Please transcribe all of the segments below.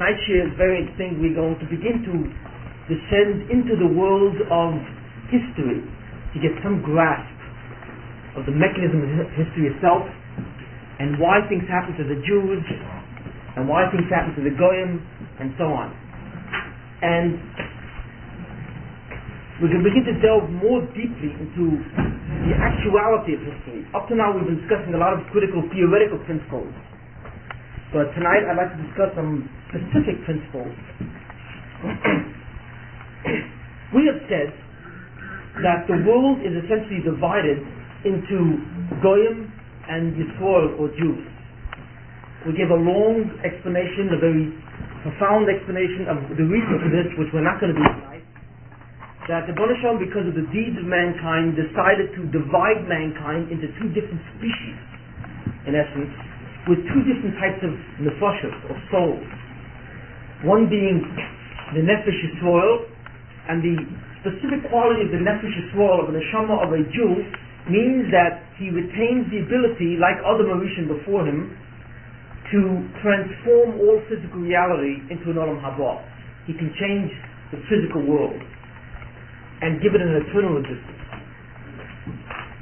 Tonight's share is very interesting. We're going to begin to descend into the world of history to get some grasp of the mechanism of history itself and why things happen to the Jews and why things happen to the Goyim and so on. And we're going to begin to delve more deeply into the actuality of history. Up to now we've been discussing a lot of critical theoretical principles. But tonight I'd like to discuss some specific principles. We have said that the world is essentially divided into Goyim and Yisrael, or Jews. We gave a long explanation, a very profound explanation of the reason for this, which we're not going to do tonight. That the Bnei Shalom, because of the deeds of mankind, decided to divide mankind into two different species, in essence, with two different types of nefashos, or souls. One being the Nefesh Yisrael, and the specific quality of the Nefesh Yisrael, of the neshama of a Jew, means that he retains the ability, like other Mauritian before him, to transform all physical reality into an Olam Haba. He can change the physical world and give it an eternal existence.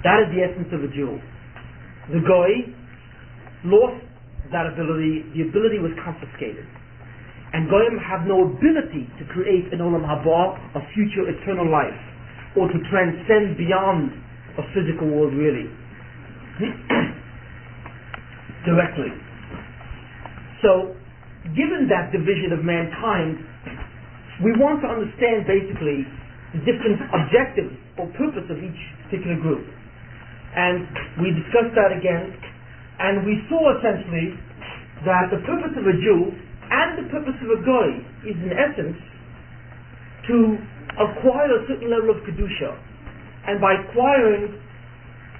That is the essence of a Jew. The Goy lost that ability. The ability was confiscated. And Goyim have no ability to create an Olam Haba, a future eternal life, or to transcend beyond a physical world really. Directly. So, given that division of mankind, we want to understand basically the different objectives or purpose of each particular group. And we discussed that again. And we saw essentially that the purpose of a Jew and the purpose of a Goy is in essence to acquire a certain level of Kedusha. And by acquiring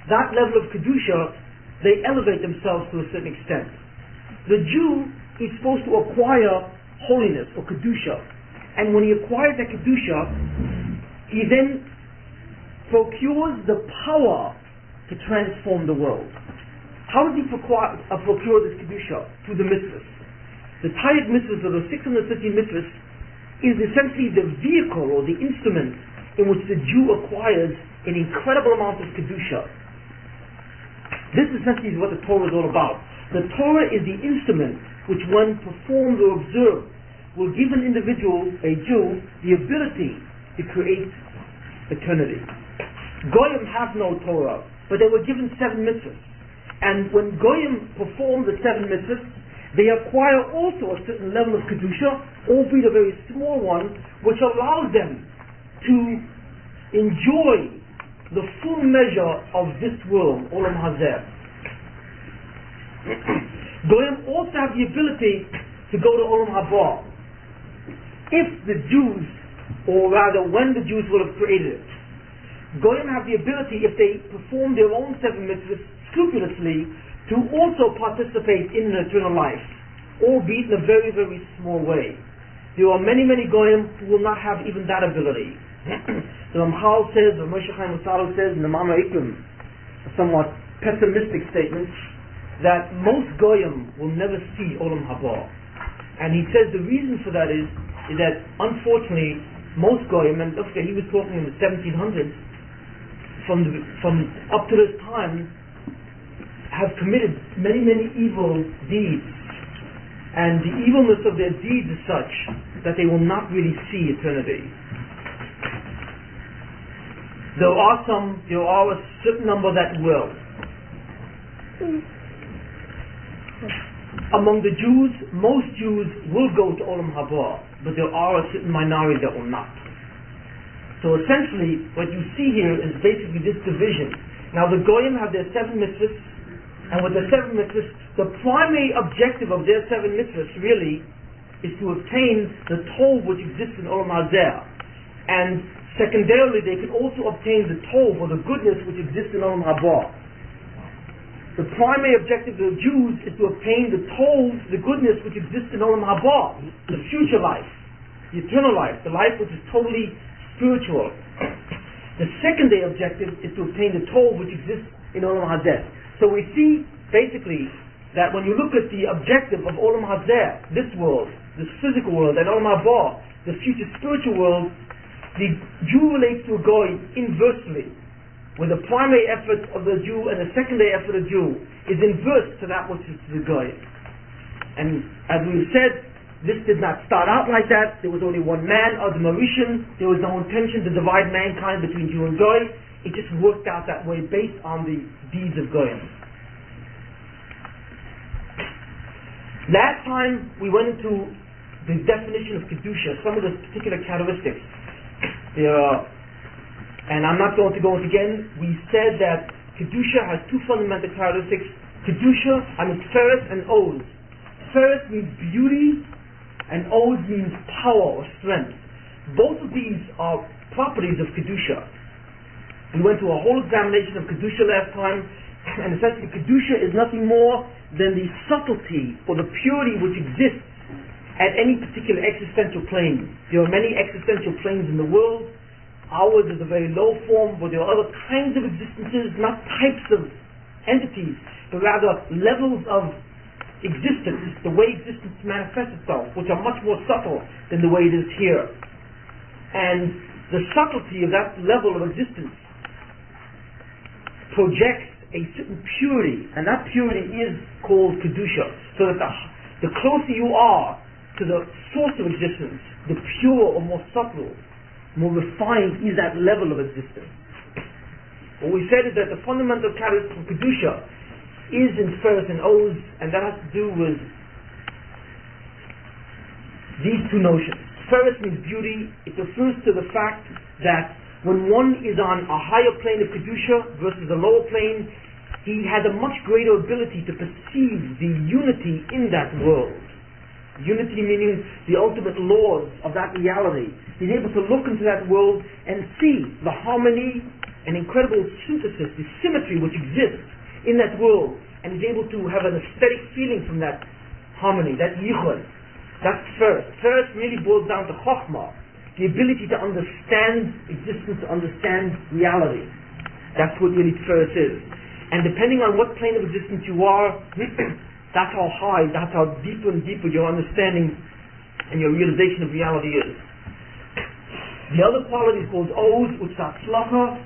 that level of Kedusha, they elevate themselves to a certain extent. The Jew is supposed to acquire holiness or Kedusha. And when he acquires that Kedusha, he then procures the power to transform the world. How does he procure this Kedusha? Through the mitzvahs. The Tayyid mitzvahs, or the 650 mitzvahs, is essentially the vehicle or the instrument in which the Jew acquires an incredible amount of Kedusha. This essentially is what the Torah is all about. The Torah is the instrument which, when performed or observed, will give an individual, a Jew, the ability to create eternity. Goyim have no Torah, but they were given 7 mitzvahs. And when Goyim perform the 7 mitzvahs, they acquire also a certain level of Kedusha, albeit a very small one, which allows them to enjoy the full measure of this world, Olam Hazeh. Goyim also have the ability to go to Olam Haba. If the Jews, or rather when the Jews will have created it, Goyim have the ability, if they perform their own 7 mitzvahs scrupulously, to also participate in an eternal life, albeit in a very, very small way. There are many, many Goyim who will not have even that ability. The Ramchal says, or Moshe Chaim Luzzatto says in the Mama Ikrim, a somewhat pessimistic statement, that most Goyim will never see Olam Haba. And he says the reason for that is that unfortunately most Goyim, and look, he was talking in the 1700s, from up to this time, have committed many, many evil deeds. And the evilness of their deeds is such that they will not really see eternity. There are a certain number that will. Among the Jews, most Jews will go to Olam Haba, but there are a certain minority that will not. So essentially, what you see here is basically this division. Now the Goyim have their 7 mitzvahs, and with the 7 mitzvahs, the primary objective of their 7 mitzvahs really is to obtain the tov which exists in Olam Hazeh. And secondarily, they can also obtain the tov, or the goodness which exists in Olam Haba. The primary objective of the Jews is to obtain the tov, the goodness which exists in Olam Haba, the future life, the eternal life, the life which is totally spiritual. The secondary objective is to obtain the tov which exists in Olam Hazeh. So we see basically that when you look at the objective of Olam Hazeh, this world, this physical world, and Olam Haba, the future spiritual world, the Jew relates to a Goy inversely, where the primary effort of the Jew and the secondary effort of the Jew is inverse to that which is to the Goy. And as we said, this did not start out like that. There was only one man, Adam Rishon. There was no intention to divide mankind between Jew and Goy. It just worked out that way based on the deeds of Goyim. Last time we went into the definition of Kedusha, some of the particular characteristics. There are, and I'm not going to go into again, we said that Kedusha has two fundamental characteristics. Kedusha, Tferes and Oz. Tferes means beauty, and Oz means power or strength. Both of these are properties of Kedusha. We went through a whole examination of Kedusha last time, and essentially Kedusha is nothing more than the subtlety or the purity which exists at any particular existential plane. There are many existential planes in the world. Ours is a very low form, but there are other kinds of existences, not types of entities, but rather levels of existence, the way existence manifests itself, which are much more subtle than the way it is here. And the subtlety of that level of existence projects a certain purity, and that purity is called Kedusha. So that the closer you are to the source of existence, the pure or more subtle, more refined is that level of existence. What we said is that the fundamental characteristic of Kedusha is in Tferes and Oz, and that has to do with these two notions. Tferes means beauty. It refers to the fact that when one is on a higher plane of Kedusha versus a lower plane, he has a much greater ability to perceive the unity in that world. Unity meaning the ultimate laws of that reality. He's able to look into that world and see the harmony and incredible synthesis, the symmetry which exists in that world, and is able to have an aesthetic feeling from that harmony, that yichud. That's first. First really boils down to chokhmah, the ability to understand existence, to understand reality. That's what really first is. And depending on what plane of existence you are, that's how high, that's how deeper and deeper your understanding and your realization of reality is. The other quality is called Oz, which is Atzlacha,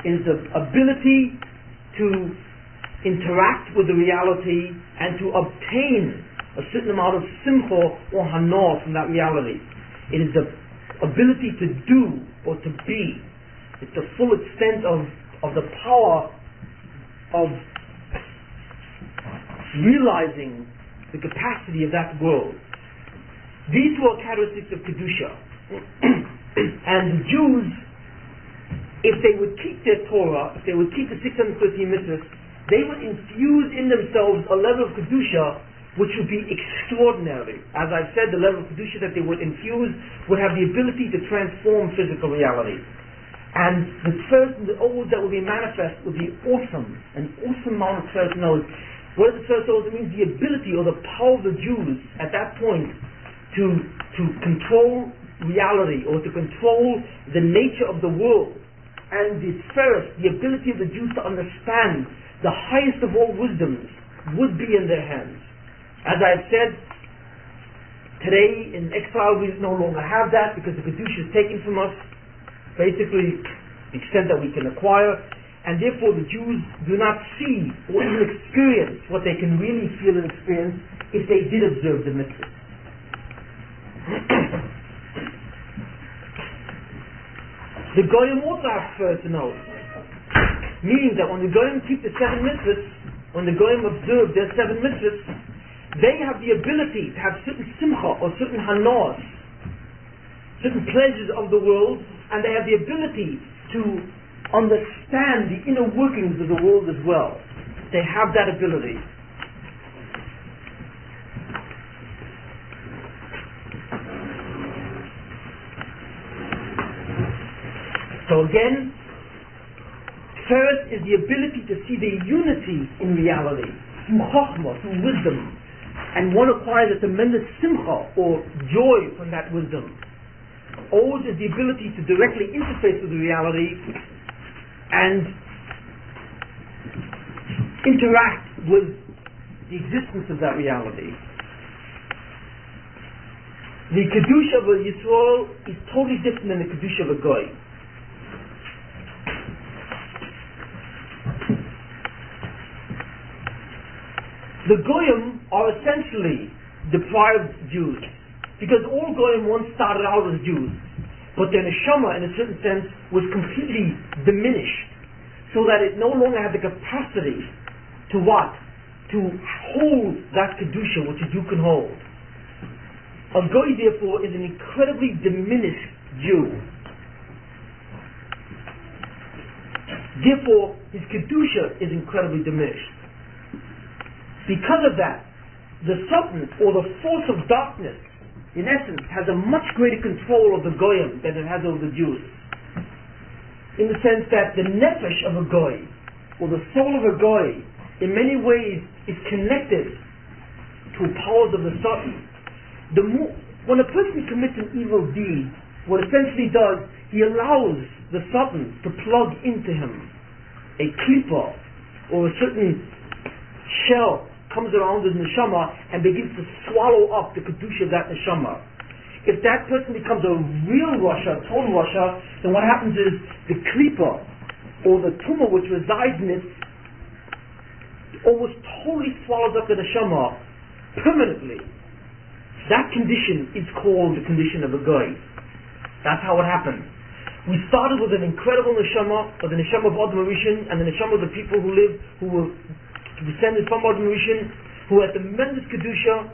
is the ability to interact with the reality and to obtain a certain amount of simcha or hanor from that reality. It is the ability to do or to be. It's the full extent of the power of realizing the capacity of that world. These were characteristics of Kedusha. And the Jews, if they would keep their Torah, if they would keep the 613 mitzvahs, they would infuse in themselves a level of Kedusha which would be extraordinary. As I've said, the level of Kedusha that they would infuse would have the ability to transform physical reality. And the first and the old that will be manifest would be awesome, an awesome amount of first knows. What is the first old? It means the ability or the power of the Jews at that point to control reality or to control the nature of the world. And the first, the ability of the Jews to understand the highest of all wisdoms would be in their hands. As I have said, today in exile we no longer have that because the Kedusha is taken from us, basically the extent that we can acquire, and therefore the Jews do not see or even experience what they can really feel and experience if they did observe the mitzvahs. The Goyim also have first knows, meaning that when the Goyim keep the 7 mitzvahs, when the Goyim observe their 7 mitzvahs, they have the ability to have certain simcha or certain hanos, certain pleasures of the world, and they have the ability to understand the inner workings of the world as well. They have that ability. So again, first is the ability to see the unity in reality through chokhmah, through wisdom, and one acquires a tremendous simcha or joy from that wisdom. Oz is the ability to directly interface with the reality and interact with the existence of that reality. The Kedusha of a Yisrael is totally different than the Kedusha of a Goy. The Goyim are essentially deprived Jews, because all Goyim once started out as Jews, but their neshama, in a certain sense, was completely diminished, so that it no longer had the capacity to what? To hold that Kedusha which a Jew can hold. A Goy, therefore, is an incredibly diminished Jew. Therefore, his Kedusha is incredibly diminished. Because of that, the Sultan, or the force of darkness, in essence, has a much greater control of the Goyim than it has over the Jews. In the sense that the nefesh of a Goy, or the soul of a Goy, in many ways is connected to powers of the Sultan. When a person commits an evil deed, what essentially does, he allows the Sultan to plug into him a klipa, or a certain shell comes around his neshama and begins to swallow up the kedusha of that neshama. If that person becomes a real Rasha, total Rasha, then what happens is the klipa, or the tumor which resides in it, almost totally swallows up the neshama permanently. That condition is called the condition of a goy. That's how it happened. We started with an incredible neshama, or the neshama of Adam Rishon, and the neshama of the people who were descended from Adam Rishon, who had tremendous kedusha.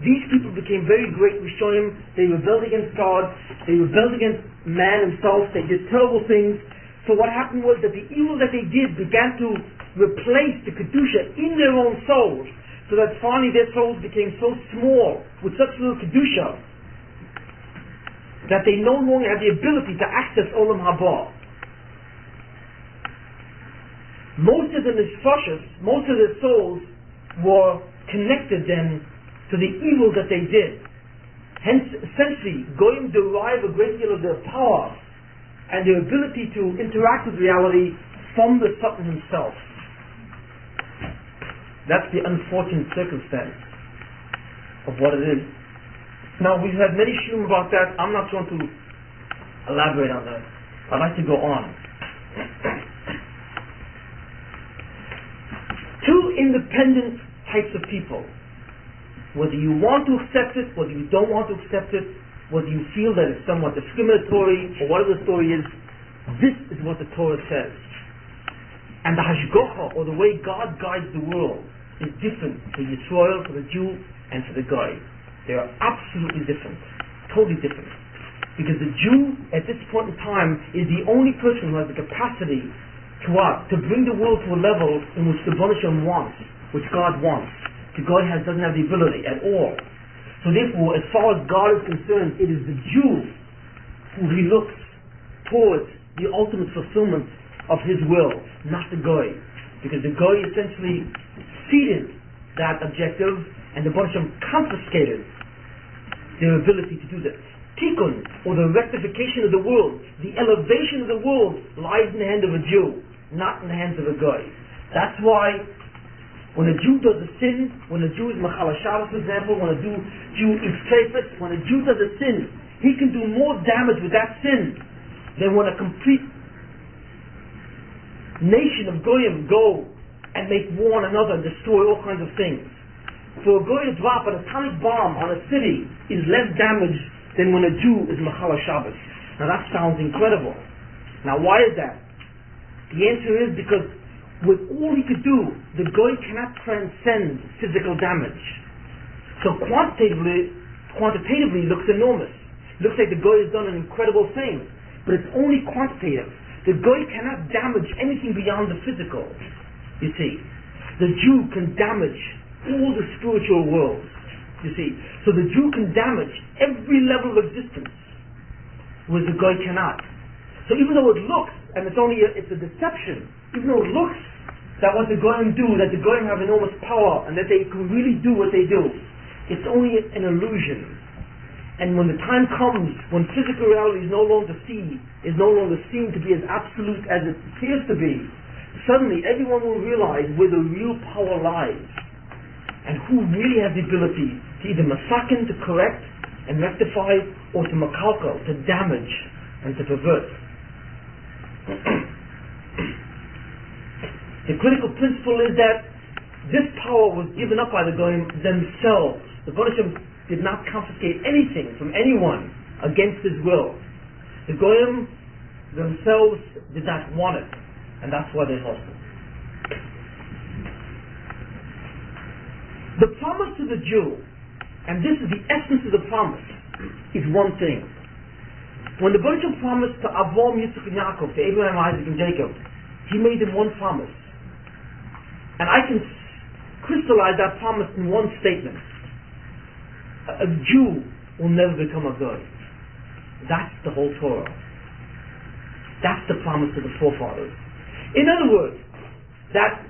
These people became very great Rishonim. They rebelled against God. They rebelled against man himself. They did terrible things. So what happened was that the evil that they did began to replace the kedusha in their own souls, so that finally their souls became so small with such little kedusha that they no longer had the ability to access Olam Haba. Most of the nefashos, most of their souls were connected then to the evil that they did. Hence, essentially, Goyim derive a great deal of their power and their ability to interact with reality from the Satan himself. That's the unfortunate circumstance of what it is. Now, we've had many shurim about that. I'm not going to elaborate on that. I'd like to go on. Two independent types of people. Whether you want to accept it, whether you don't want to accept it, whether you feel that it's somewhat discriminatory, or whatever the story is, this is what the Torah says. And the hashgacha, or the way God guides the world, is different for Yisrael, for the Jew, and for the Goy. They are absolutely different. Totally different. Because the Jew, at this point in time, is the only person who has the capacity to bring the world to a level in which the Banisham wants, which God wants. The Goy doesn't have the ability at all. So therefore, as far as God is concerned, it is the Jew who he looks towards the ultimate fulfillment of his will, not the Goy. Because the Goy essentially ceded that objective, and the Banisham confiscated their ability to do that. Tikkun, or the rectification of the world, the elevation of the world, lies in the hand of a Jew, not in the hands of a Goy. That's why when a Jew does a sin, when a Jew is Machala Shabbos, for example, when a Jew eats treifas, when a Jew does a sin, he can do more damage with that sin than when a complete nation of Goyim go and make war on another and destroy all kinds of things. For a Goy to drop an atomic bomb on a city is less damage than when a Jew is Machala Shabbos. Now that sounds incredible. Now why is that? The answer is because with all he could do, the Goy cannot transcend physical damage. So quantitatively looks enormous. It looks like the Goy has done an incredible thing, but it's only quantitative. The Goy cannot damage anything beyond the physical. You see, the Jew can damage all the spiritual worlds. You see, so the Jew can damage every level of existence, whereas the Goy cannot. So even though it looks, and it's a deception, even though it looks that what the Goyim do, that the Goyim have enormous power, and that they can really do what they do, it's only an illusion. And when the time comes, when physical reality is no longer seen to be as absolute as it appears to be, suddenly everyone will realize where the real power lies, and who really has the ability to either masakin, to correct, and rectify, or to makalkal, to damage and to pervert. The critical principle is that this power was given up by the Goyim themselves. The Bonisham did not confiscate anything from anyone against his will. The Goyim themselves did not want it, and that's why they lost it. The promise to the Jew, and this is the essence of the promise, is one thing. When the Bonisham promised to Avram, Yitzchak, and Yaakov, to Abraham, Isaac, and Jacob, he made them one promise. And I can crystallize that promise in one statement. A Jew will never become a Goy. That's the whole Torah. That's the promise to the forefathers. In other words, that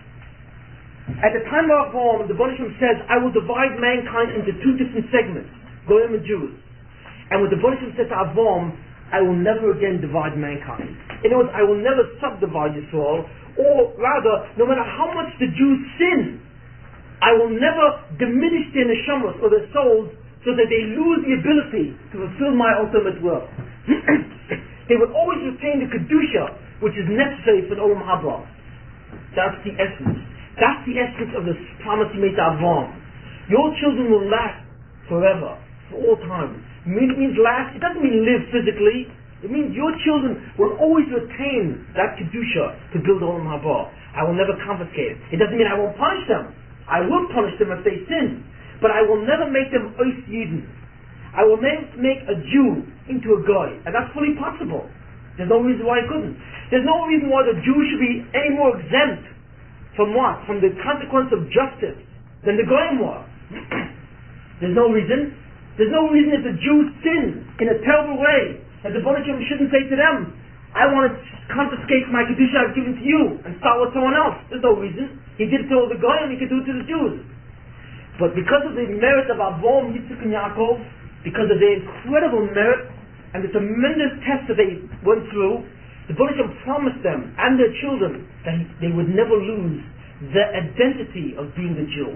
at the time of Avram, the Bonisham says, I will divide mankind into two different segments, Goyim and Jews. And when the Bonisham said to Avram, I will never again divide mankind. In other words, I will never subdivide Yisrael, or rather, no matter how much the Jews sin, I will never diminish their neshamas or their souls so that they lose the ability to fulfill my ultimate will. They will always retain the kedusha which is necessary for the Olam Haba. That's the essence. That's the essence of the promise he made to Avram. Your children will last forever, for all time. It means last. It doesn't mean live physically. It means your children will always retain that kedusha to build Olam Haba. I will never confiscate it. It doesn't mean I won't punish them. I will punish them if they sin, but I will never make them ois yidden. I will make a Jew into a Goy, and that's fully possible. There's no reason why I couldn't. There's no reason why the Jew should be any more exempt from what? From the consequence of justice than the Goyim were. There's no reason. There's no reason if the Jews sin in a terrible way that the Bonisham shouldn't say to them, I want to confiscate my kedusha I've given to you and start with someone else. There's no reason. He did it to all the Goyim, he could do it to the Jews. But because of the merit of Avram, Yitzchak, and Yaakov, because of their incredible merit and the tremendous test that they went through, the Bonisham promised them and their children that they would never lose the identity of being a Jew.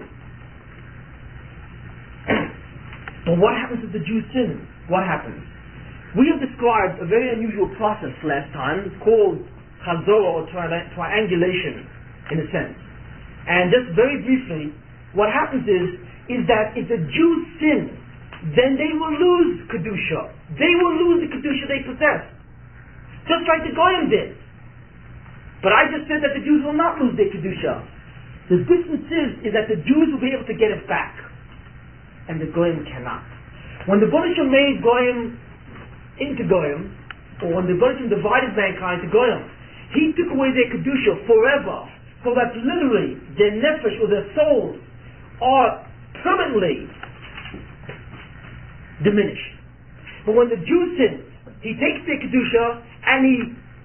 But what happens if the Jews sin? What happens? We have described a very unusual process last time called chazorah, or triangulation, in a sense. And just very briefly, what happens is that if the Jews sin, then they will lose kedusha. They will lose the kedusha they possess, just like the Goyim did. But I just said that the Jews will not lose their kedusha. The difference is that the Jews will be able to get it back, and the Goyim cannot. When the Bonisham made Goyim into Goyim, or when the Bonisham divided mankind to Goyim, he took away their kedusha forever, so that literally their nefesh or their souls are permanently diminished. But when the Jew sins, he takes their kedusha and he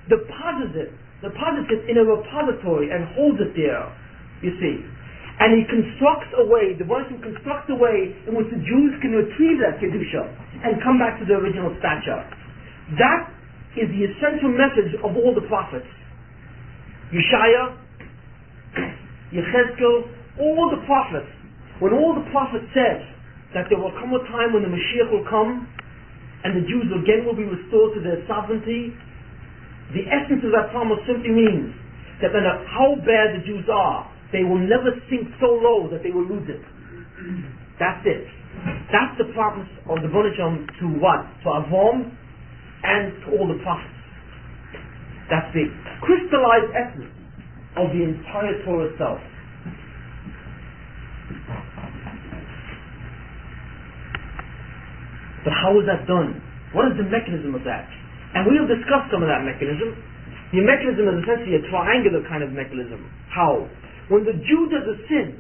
deposits it in a repository and holds it there, you see. And he constructs a way, the Bonisham constructs a way in which the Jews can retrieve that kedusha and come back to the original stature. That is the essential message of all the prophets. Yeshaya, Yechezkel, all the prophets. When all the prophets said that there will come a time when the Mashiach will come and the Jews again will be restored to their sovereignty, the essence of that promise simply means that no matter how bad the Jews are, they will never sink so low that they will lose it. That's it. That's the promise of the Bonisham to what? To Avram and to all the prophets. That's the crystallized essence of the entire Torah itself. But how is that done? What is the mechanism of that? And we have discussed some of that mechanism. The mechanism is essentially a triangular kind of mechanism. How? When the Jew does a sin,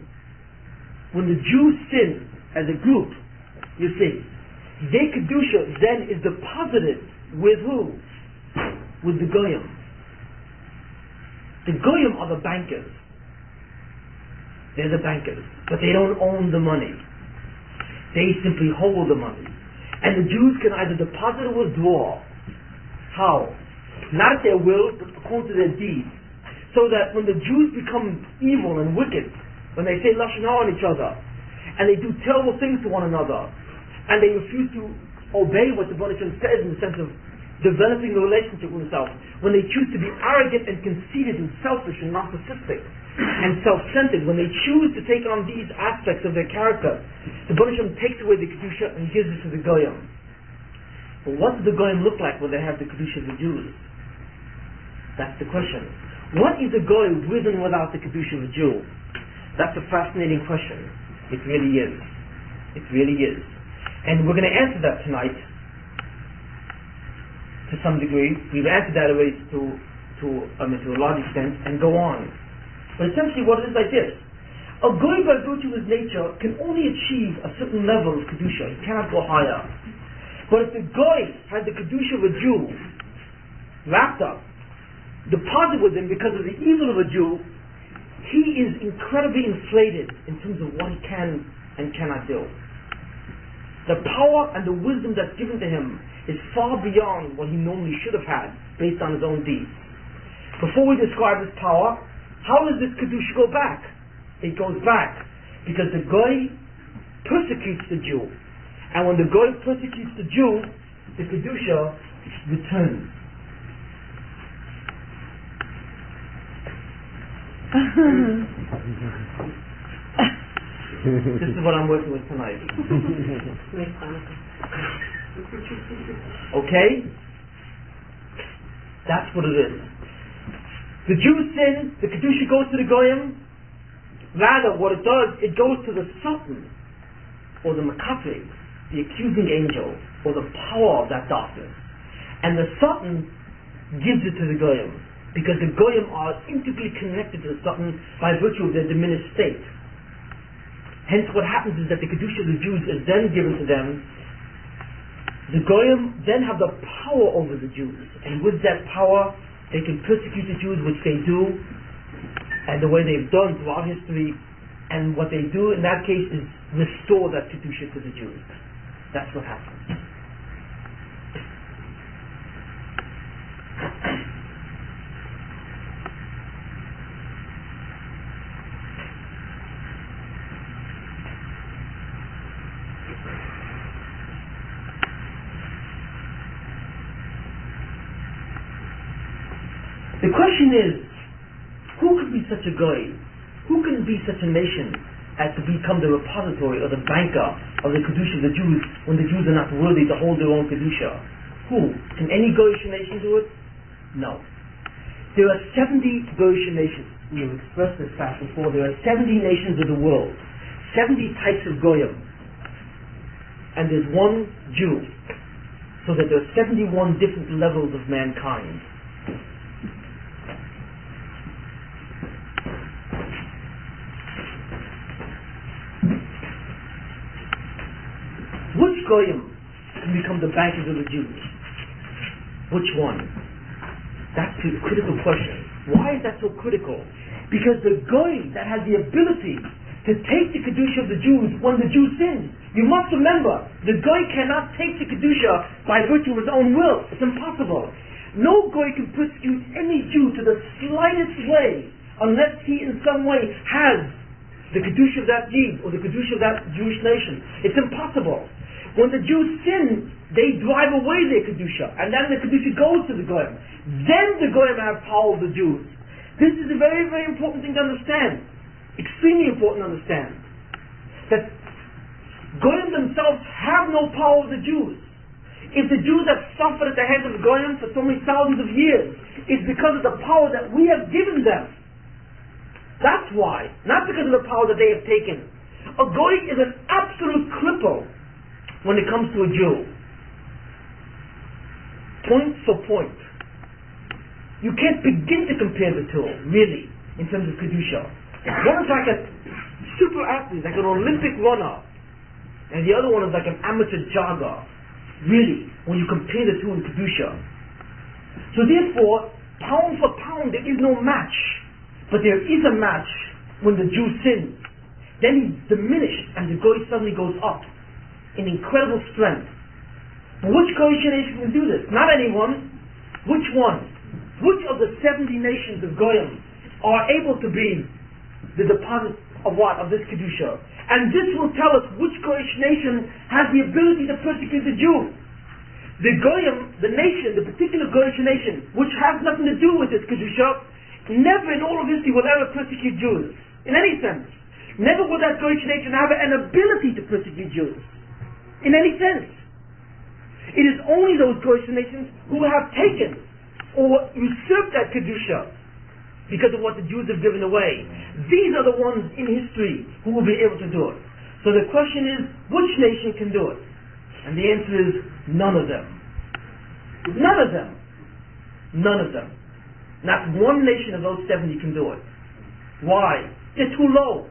when the Jews sin as a group, you see, their kedusha then is deposited with who? With the Goyim. The Goyim are the bankers. They're the bankers. But they don't own the money. They simply hold the money. And the Jews can either deposit or withdraw. How? Not at their will, but according to their deeds. So that when the Jews become evil and wicked, when they say lashon hara on each other, and they do terrible things to one another, and they refuse to obey what the Baruch Hashem says in the sense of developing a relationship with himself, when they choose to be arrogant and conceited and selfish and narcissistic and self-centered, when they choose to take on these aspects of their character, the Baruch Hashem takes away the Kedusha and gives it to the Goyim. But what does the Goyim look like when they have the Kedusha of the Jews? That's the question. What is a Goy with and without the Kedusha of a Jew? That's a fascinating question. It really is. It really is. And we're going to answer that tonight to some degree. We've answered that already to a large extent, and go on. But essentially what it is like this. A Goy by virtue of his nature can only achieve a certain level of Kedusha. He cannot go higher. But if the Goy has the Kedusha of a Jew wrapped up, deposit with him because of the evil of a Jew, he is incredibly inflated in terms of what he can and cannot do. The power and the wisdom that's given to him is far beyond what he normally should have had based on his own deeds. Before we describe his power, how does this Kedusha go back? It goes back because the Goy persecutes the Jew. And when the Goy persecutes the Jew, the Kedusha returns. This is what I'm working with tonight. Okay? That's what it is. The Jews sin, the Kedusha goes to the Goyim. Rather, what it does, it goes to the Sultan, or the Makatri, the accusing angel, or the power of that darkness. And the Sultan gives it to the Goyim, because the Goyim are intimately connected to the Sultan by virtue of their diminished state. Hence what happens is that the Kedusha of the Jews is then given to them. The Goyim then have the power over the Jews, and with that power they can persecute the Jews, which they do, and the way they've done throughout history. And what they do in that case is restore that Kedusha to the Jews. That's what happens. The question is, who could be such a guy? Who can be such a nation as to become the repository or the banker of the Kedusha of the Jews when the Jews are not worthy to hold their own Kedusha? Who? Can any Goyish nation do it? No. There are 70 Goyish nations. We have expressed this fact before. There are 70 nations of the world. 70 types of Goyim. And there's one Jew. So that there are 71 different levels of mankind. Which Goyim can become the bankers of the Jews? Which one? That's the critical question. Why is that so critical? Because the Goy that has the ability to take the Kedusha of the Jews when the Jews sin. You must remember, the Goy cannot take the Kedusha by virtue of his own will. It's impossible. No Goy can persecute any Jew to the slightest way unless he in some way has the Kedusha of that deed or the Kedusha of that Jewish nation. It's impossible. When the Jews sin, they drive away their Kedusha, and then the Kedusha goes to the Goyim. Then the Goyim have power of the Jews. This is a very, very important thing to understand. Extremely important to understand. That Goyim themselves have no power of the Jews. If the Jews have suffered at the hands of the Goyim for so many thousands of years, it's because of the power that we have given them. That's why. Not because of the power that they have taken. A Goy is an absolute cripple when it comes to a Jew. Point for point. You can't begin to compare the two, really, in terms of Kedusha. One is like a super athlete, like an Olympic runner, and the other one is like an amateur jogger. Really, when you compare the two in Kedusha. So therefore, pound for pound, there is no match. But there is a match when the Jew sins. Then he's diminished, and the Goy suddenly goes up in incredible strength. But which Goyish nation can do this? Not anyone. Which one? Which of the 70 nations of Goyim are able to be the deposit of what? Of this Kedusha. And this will tell us which Goyish nation has the ability to persecute the Jew. The Goyim, the nation, the particular Goyish nation, which has nothing to do with this Kedusha, never in all of history will ever persecute Jews. In any sense. Never will that Goyish nation have an ability to persecute Jews. In any sense. It is only those Goyish nations who have taken or usurped that Kedusha because of what the Jews have given away. These are the ones in history who will be able to do it. So the question is, which nation can do it? And the answer is, none of them. None of them. None of them. Not one nation of those 70 can do it. Why? They're too low.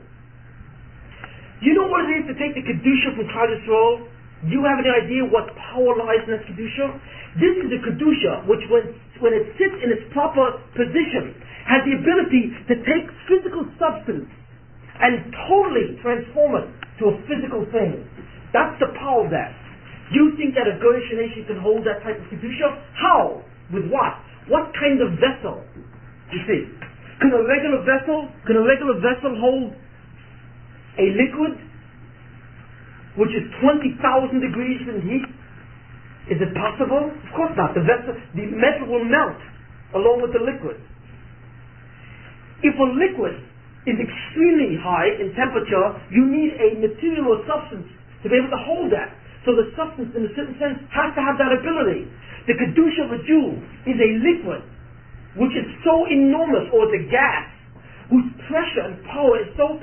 You know what it is to take the Kedusha from Klal Yisrael? Do you have any idea what power lies in that Kedusha? This is the Kedusha which when it sits in its proper position has the ability to take physical substance and totally transform it to a physical thing. That's the power of that. Do you think that a Goyish nation can hold that type of Kedusha? How? With what? What kind of vessel? You see, can a regular vessel hold a liquid which is 20,000 degrees in heat? Is it possible? Of course not. The metal will melt along with the liquid. If a liquid is extremely high in temperature, you need a material or substance to be able to hold that. So the substance, in a certain sense, has to have that ability. The Kedusha of a Jew is a liquid which is so enormous, or it's a gas, whose pressure and power is so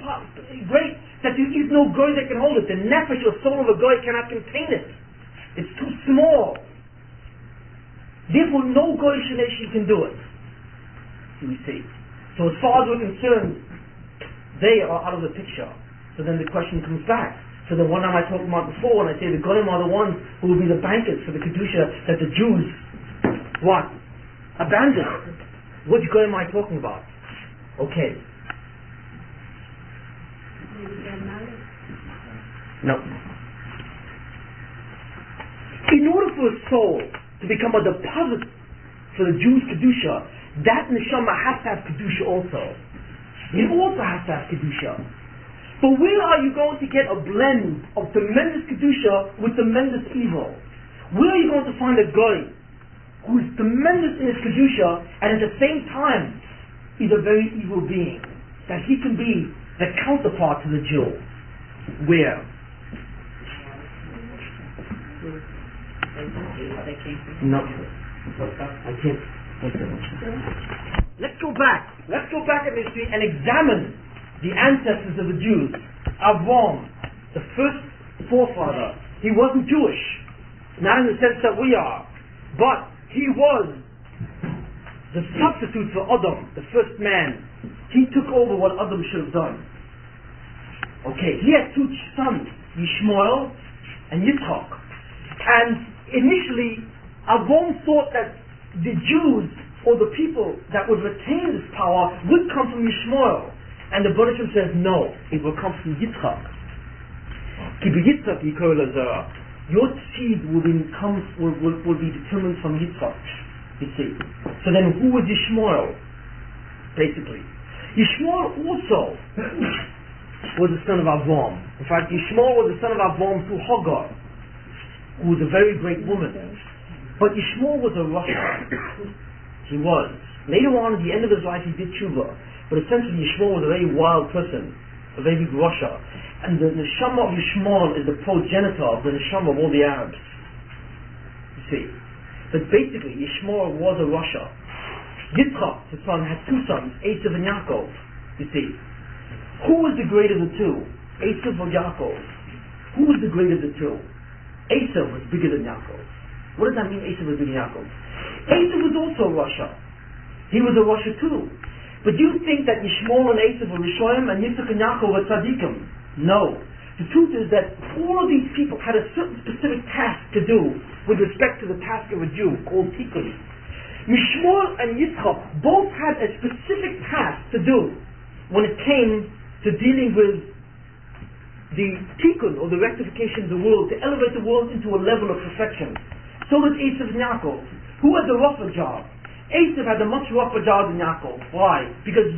great that there is no goy that can hold it. The nefesh or soul of a goy cannot contain it. It's too small. Therefore, no goyish nation can do it. You see. So as far as we're concerned, they are out of the picture. So then the question comes back. So the one I talked about before, when I say the goyim are the ones who will be the bankers for the Kedusha that the Jews, what? Abandoned. Which goyim am I talking about? Okay. No. In order for a soul to become a deposit for the Jews' Kedusha, that neshama has to have Kedusha also. It also has to have Kedusha. But where are you going to get a blend of tremendous Kedusha with tremendous evil? Where are you going to find a guy who is tremendous in his Kedusha and at the same time is a very evil being? That he can be the counterpart to the Jew. Where? No. I can't. Let's go back. Let's go back in history and examine the ancestors of the Jews. Avram, the first forefather, he wasn't Jewish. Not in the sense that we are. But he was the substitute for Adam, the first man. He took over what Adam should have done. Okay, he had two sons, Yishmael and Yitzchak. And initially, Avram thought that the Jews, or the people that would retain this power, would come from Yishmael. And the Baruch Hashem says, no, it will come from Yitzchak. Ki b'Yitzchak yikol Lazara. Your seed will be determined from Yitzchak. You see. So then who was Yishmael? Basically. Yishmael also was the son of Avram. In fact, Yishmael was the son of Avram through Hagar, who was a very great woman. But Yishmael was a Russia. He was. Later on, at the end of his life, he did tshuva. But essentially, Yishmael was a very wild person, a very big Russia. And the neshama of Yishmael is the progenitor of the neshama of all the Arabs. You see. But basically, Yishmael was a Russia. Yitzchak, his son, had two sons, Esav and Yaakov. You see. Who was the greater of the two? Esav or Yaakov? Who was the greater of the two? Esav was bigger than Yaakov. What does that mean, Esav was bigger than Yaakov? Esav was also a Russia. He was a Russia too. But do you think that Yishmael and Esav were Rishoyim and Yitzchak and Yaakov were Tzadikim? No. The truth is that all of these people had a certain specific task to do with respect to the task of a Jew called Tikkun. Yishmael and Yitzchak both had a specific task to do when it came to dealing with the Tikkun, or the rectification of the world, to elevate the world into a level of perfection. So did Esav and Yaakov. Who had the rougher job? Esav had a much rougher job than Yaakov. Why? Because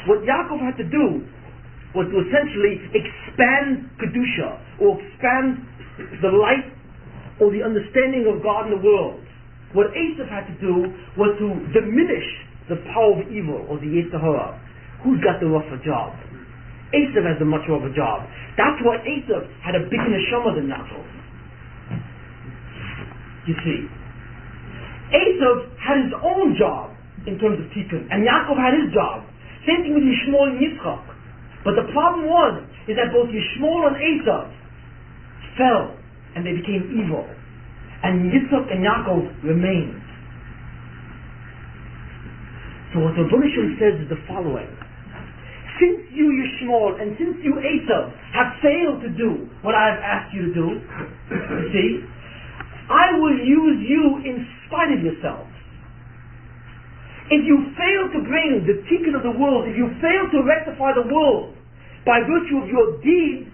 what Yaakov had to do was to essentially expand Kedusha, or expand the light or the understanding of God in the world. What Esav had to do was to diminish the power of evil, or the Yetzer Hara. Who's got the rougher job? Esav has the much rougher job. That's why Esav had a bigger neshama than Yaakov. You see, Esav had his own job in terms of tikkun, and Yaakov had his job. Same thing with Yishmael and Yitzchak. But the problem is that both Yishmael and Esav fell, and they became evil. And Yitzchak and Yaakov remained. So what the Rebbeinu Shem says is the following. Since you, Yishmael, and since you, Esav, have failed to do what I have asked you to do, you see, I will use you in spite of yourselves. If you fail to bring the tikkun of the world, if you fail to rectify the world by virtue of your deeds,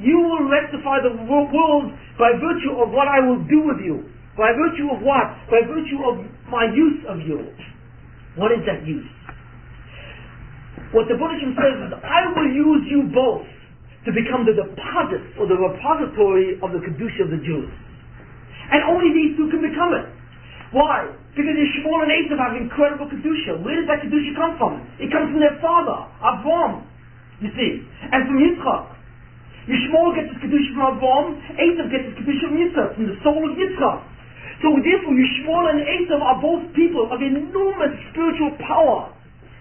you will rectify the world by virtue of what I will do with you. By virtue of what? By virtue of my use of you. What is that use? What the Buddha says is, I will use you both to become the deposit or the repository of the Kedusha of the Jews. And only these two can become it. Why? Because Yishmael and Esav have incredible Kedusha. Where does that Kedusha come from? It comes from their father, Avram. You see. And from Yitzchak. Yishmael gets his Kedusha from Avram, Esav gets his Kedusha from Yitzchak, from the soul of Yitzchak. So therefore Yishmael and Esav are both people of enormous spiritual power.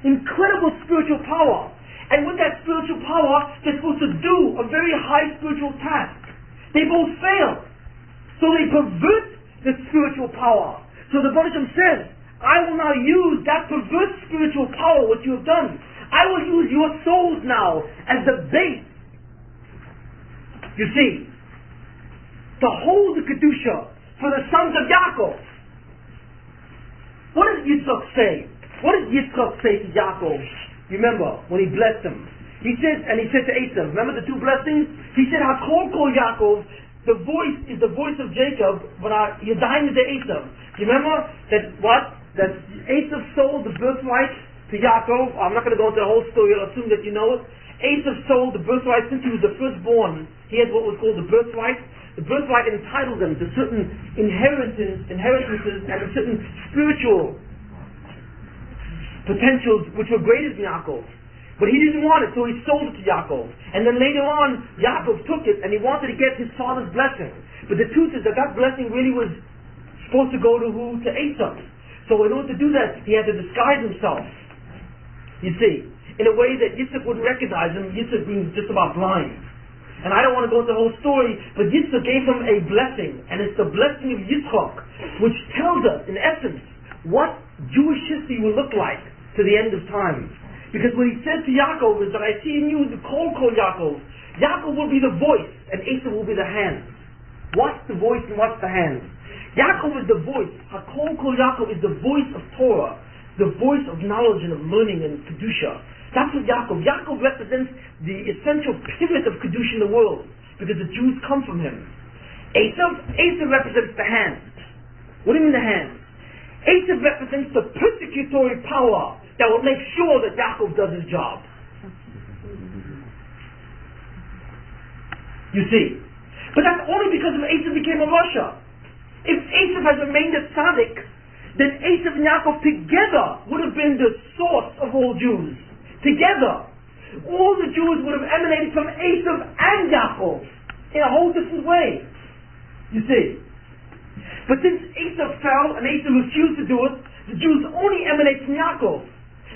Incredible spiritual power. And with that spiritual power, they're supposed to do a very high spiritual task. They both fail. So they pervert the spiritual power. So the Baruch Shem says, I will now use that perverse spiritual power, what you have done. I will use your souls now as the base. You see, to hold the Kedusha for the sons of Yaakov. What does Yitzchak say? What does Yitzchak say to Yaakov? Remember, when he blessed him. He said to Esav, remember the two blessings? He said, Hakol kol Yaakov, the voice is the voice of Jacob, but Yadayim is the Esav. You remember that what? That Esav sold the birthright to Yaakov. I'm not going to go into the whole story, I'll assume that you know it. Esav sold the birthright since he was the firstborn. He had what was called the birthright. The birthright entitled them to certain inheritances and to certain spiritual potentials which were greater than Yaakov. But he didn't want it, so he sold it to Yaakov. And then later on, Yaakov took it and he wanted to get his father's blessing. But the truth is that blessing really was supposed to go to who? To Esav. So in order to do that, he had to disguise himself. You see, in a way that Yitzchak wouldn't recognize him, Yitzchak being just about blind. And I don't want to go into the whole story, but Yitzchak gave him a blessing, and it's the blessing of Yitzchak, which tells us, in essence, what Jewish history will look like to the end of time. Because what he said to Yaakov is that I see in you the call Yaakov. Yaakov will be the voice, and Esav will be the hands. What's the voice and what's the hands? Yaakov is the voice. Hakol kol Yaakov is the voice of Torah, the voice of knowledge and of learning and Kedusha. That's what Yaakov. Yaakov represents the essential pivot of Kedusha in the world, because the Jews come from him. Esav represents the hands. What do you mean the hands? Esav represents the persecutory power that will make sure that Yaakov does his job. You see. But that's only because Esav became a Rasha. If Esav had remained a tzaddik, then Esav and Yaakov together would have been the source of all Jews. Together. All the Jews would have emanated from Esav and Yaakov in a whole different way. You see. But since Esav fell and Esav refused to do it, the Jews only emanate from Yaakov.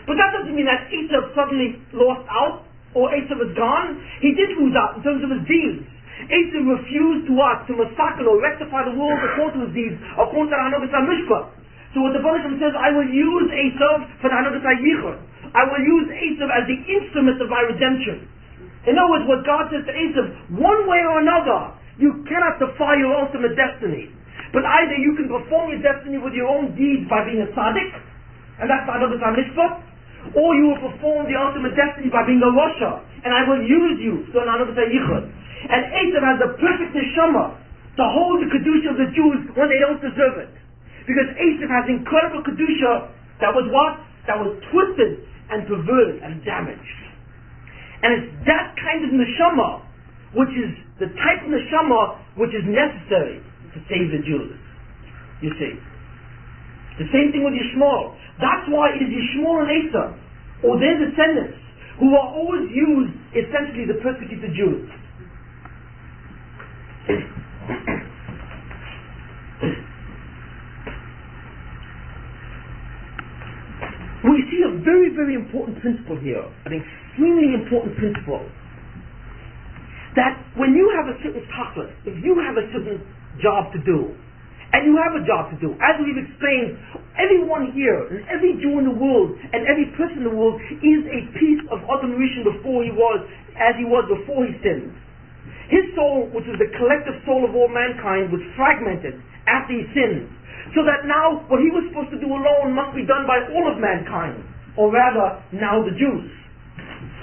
But that doesn't mean that Esav suddenly lost out or Esav is gone. He did lose out in terms of his deeds. Esav refused to what? To massacre or rectify the world according to his deeds, according to the Hanogas HaMishpah. So what the Baruch says, I will use Esav for the Hanogas HaYichud. I will use Esav as the instrument of my redemption. In other words, what God says to Esav, one way or another, you cannot defy your ultimate destiny. But either you can perform your destiny with your own deeds by being a tzaddik, and that's the Hanogas HaMishpah, or you will perform the ultimate destiny by being a Rasha, and I will use you for the Hanogas HaYichud. And Esav has the perfect neshama to hold the Kedusha of the Jews when they don't deserve it. Because Esav has incredible Kedusha that was what? That was twisted and perverted and damaged. And it's that kind of neshama, which is the type of neshama which is necessary to save the Jews. You see. The same thing with Yishmael. That's why it is Yishmael and Asa, or their descendants, who are always used, essentially, to persecute the Jews. We see a very, very important principle here, an extremely important principle, that when you have a certain tachlis, if you have a certain job to do, and you have a job to do, as we've explained, everyone here, and every Jew in the world, and every person in the world, is a piece of Adam Rishon as he was before he sinned. His soul, which is the collective soul of all mankind, was fragmented after he sinned. So that now, what he was supposed to do alone must be done by all of mankind. Or rather, now the Jews.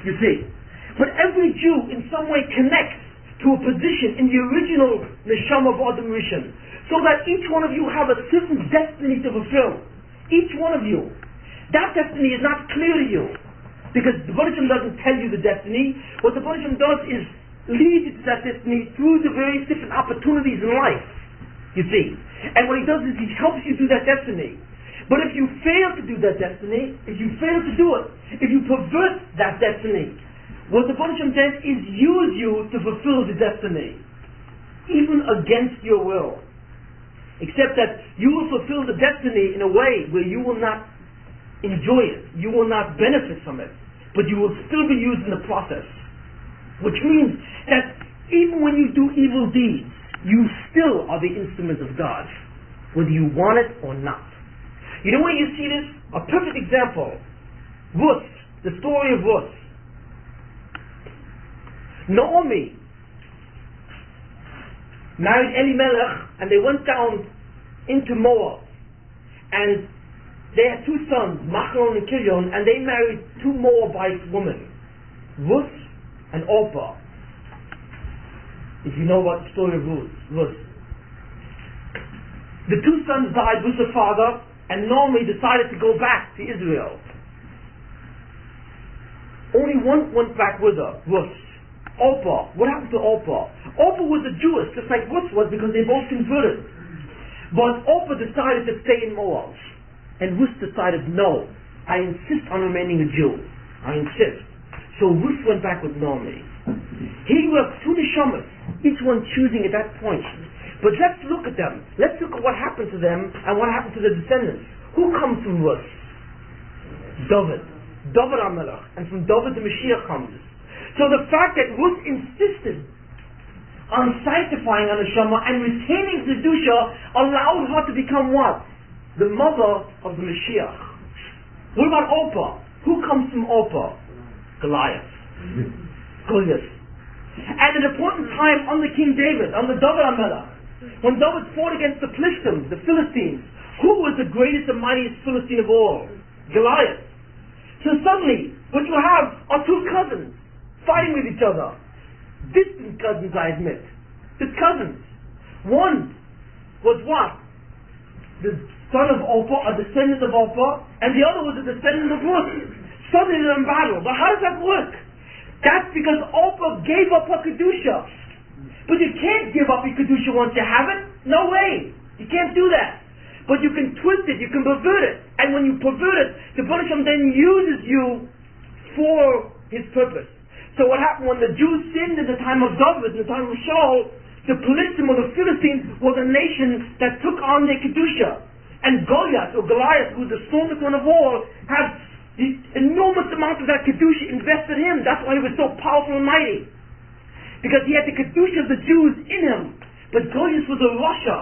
You see. But every Jew in some way connects to a position in the original Neshama of Adam Rishon. So that each one of you have a certain destiny to fulfill. Each one of you. That destiny is not clear to you. Because the Baruch Hashem doesn't tell you the destiny. What the Baruch Hashem does is lead you to that destiny through the various different opportunities in life. You see. And what he does is he helps you do that destiny. But if you fail to do that destiny, if you fail to do it, if you pervert that destiny, what the Baruch Hashem does is use you to fulfill the destiny. Even against your will. Except that you will fulfill the destiny in a way where you will not enjoy it. You will not benefit from it. But you will still be used in the process. Which means that even when you do evil deeds, you still are the instrument of God, whether you want it or not. You know where you see this? A perfect example. Ruth, the story of Ruth. Naomi married Elimelech, and they went down into Moab. And they had two sons, Machlon and Kilion, and they married two Moabite women, Ruth and Orpah. If you know about the story of Ruth. The two sons died with the father, and Naomi decided to go back to Israel. Only one went back with her, Ruth. Orpah. What happened to Orpah? Orpah was a Jewess, just like Ruth was, because they both converted. But Orpah decided to stay in Moab. And Ruth decided, no, I insist on remaining a Jew. I insist. So Ruth went back with Naomi. Here you have two neshamas, each one choosing at that point. But let's look at them. Let's look at what happened to them and what happened to their descendants. Who comes from Ruth? David. David HaMelech. And from David the Mashiach comes. So the fact that Ruth insisted on sanctifying a neshama and retaining Kedusha allowed her to become what? The mother of the Mashiach. What about Orpah? Who comes from Orpah? Goliath. Goliath. At an important time under King David, under David HaMelech, when David fought against the Plishtim, the Philistines, who was the greatest and mightiest Philistine of all? Goliath. So suddenly, what you have are two cousins fighting with each other. Distant cousins, I admit. But cousins. One was what? The son of Orpah, a descendant of Orpah, and the other was a descendant of Ruth. Suddenly they're in battle. But how does that work? That's because Orpah gave up her Kedusha. But you can't give up your Kedusha once you have it. No way. You can't do that. But you can twist it, you can pervert it. And when you pervert it, the Baruch Hashem then uses you for his purpose. So what happened when the Jews sinned in the time of David, in the time of Shaul, the Plishtim or the Philistines was a nation that took on their Kedusha. And Goliath, or Goliath, who was the strongest one of all, had the enormous amount of that Kedusha invested in him. That's why he was so powerful and mighty. Because he had the Kedusha of the Jews in him. But Goliath was a Russia,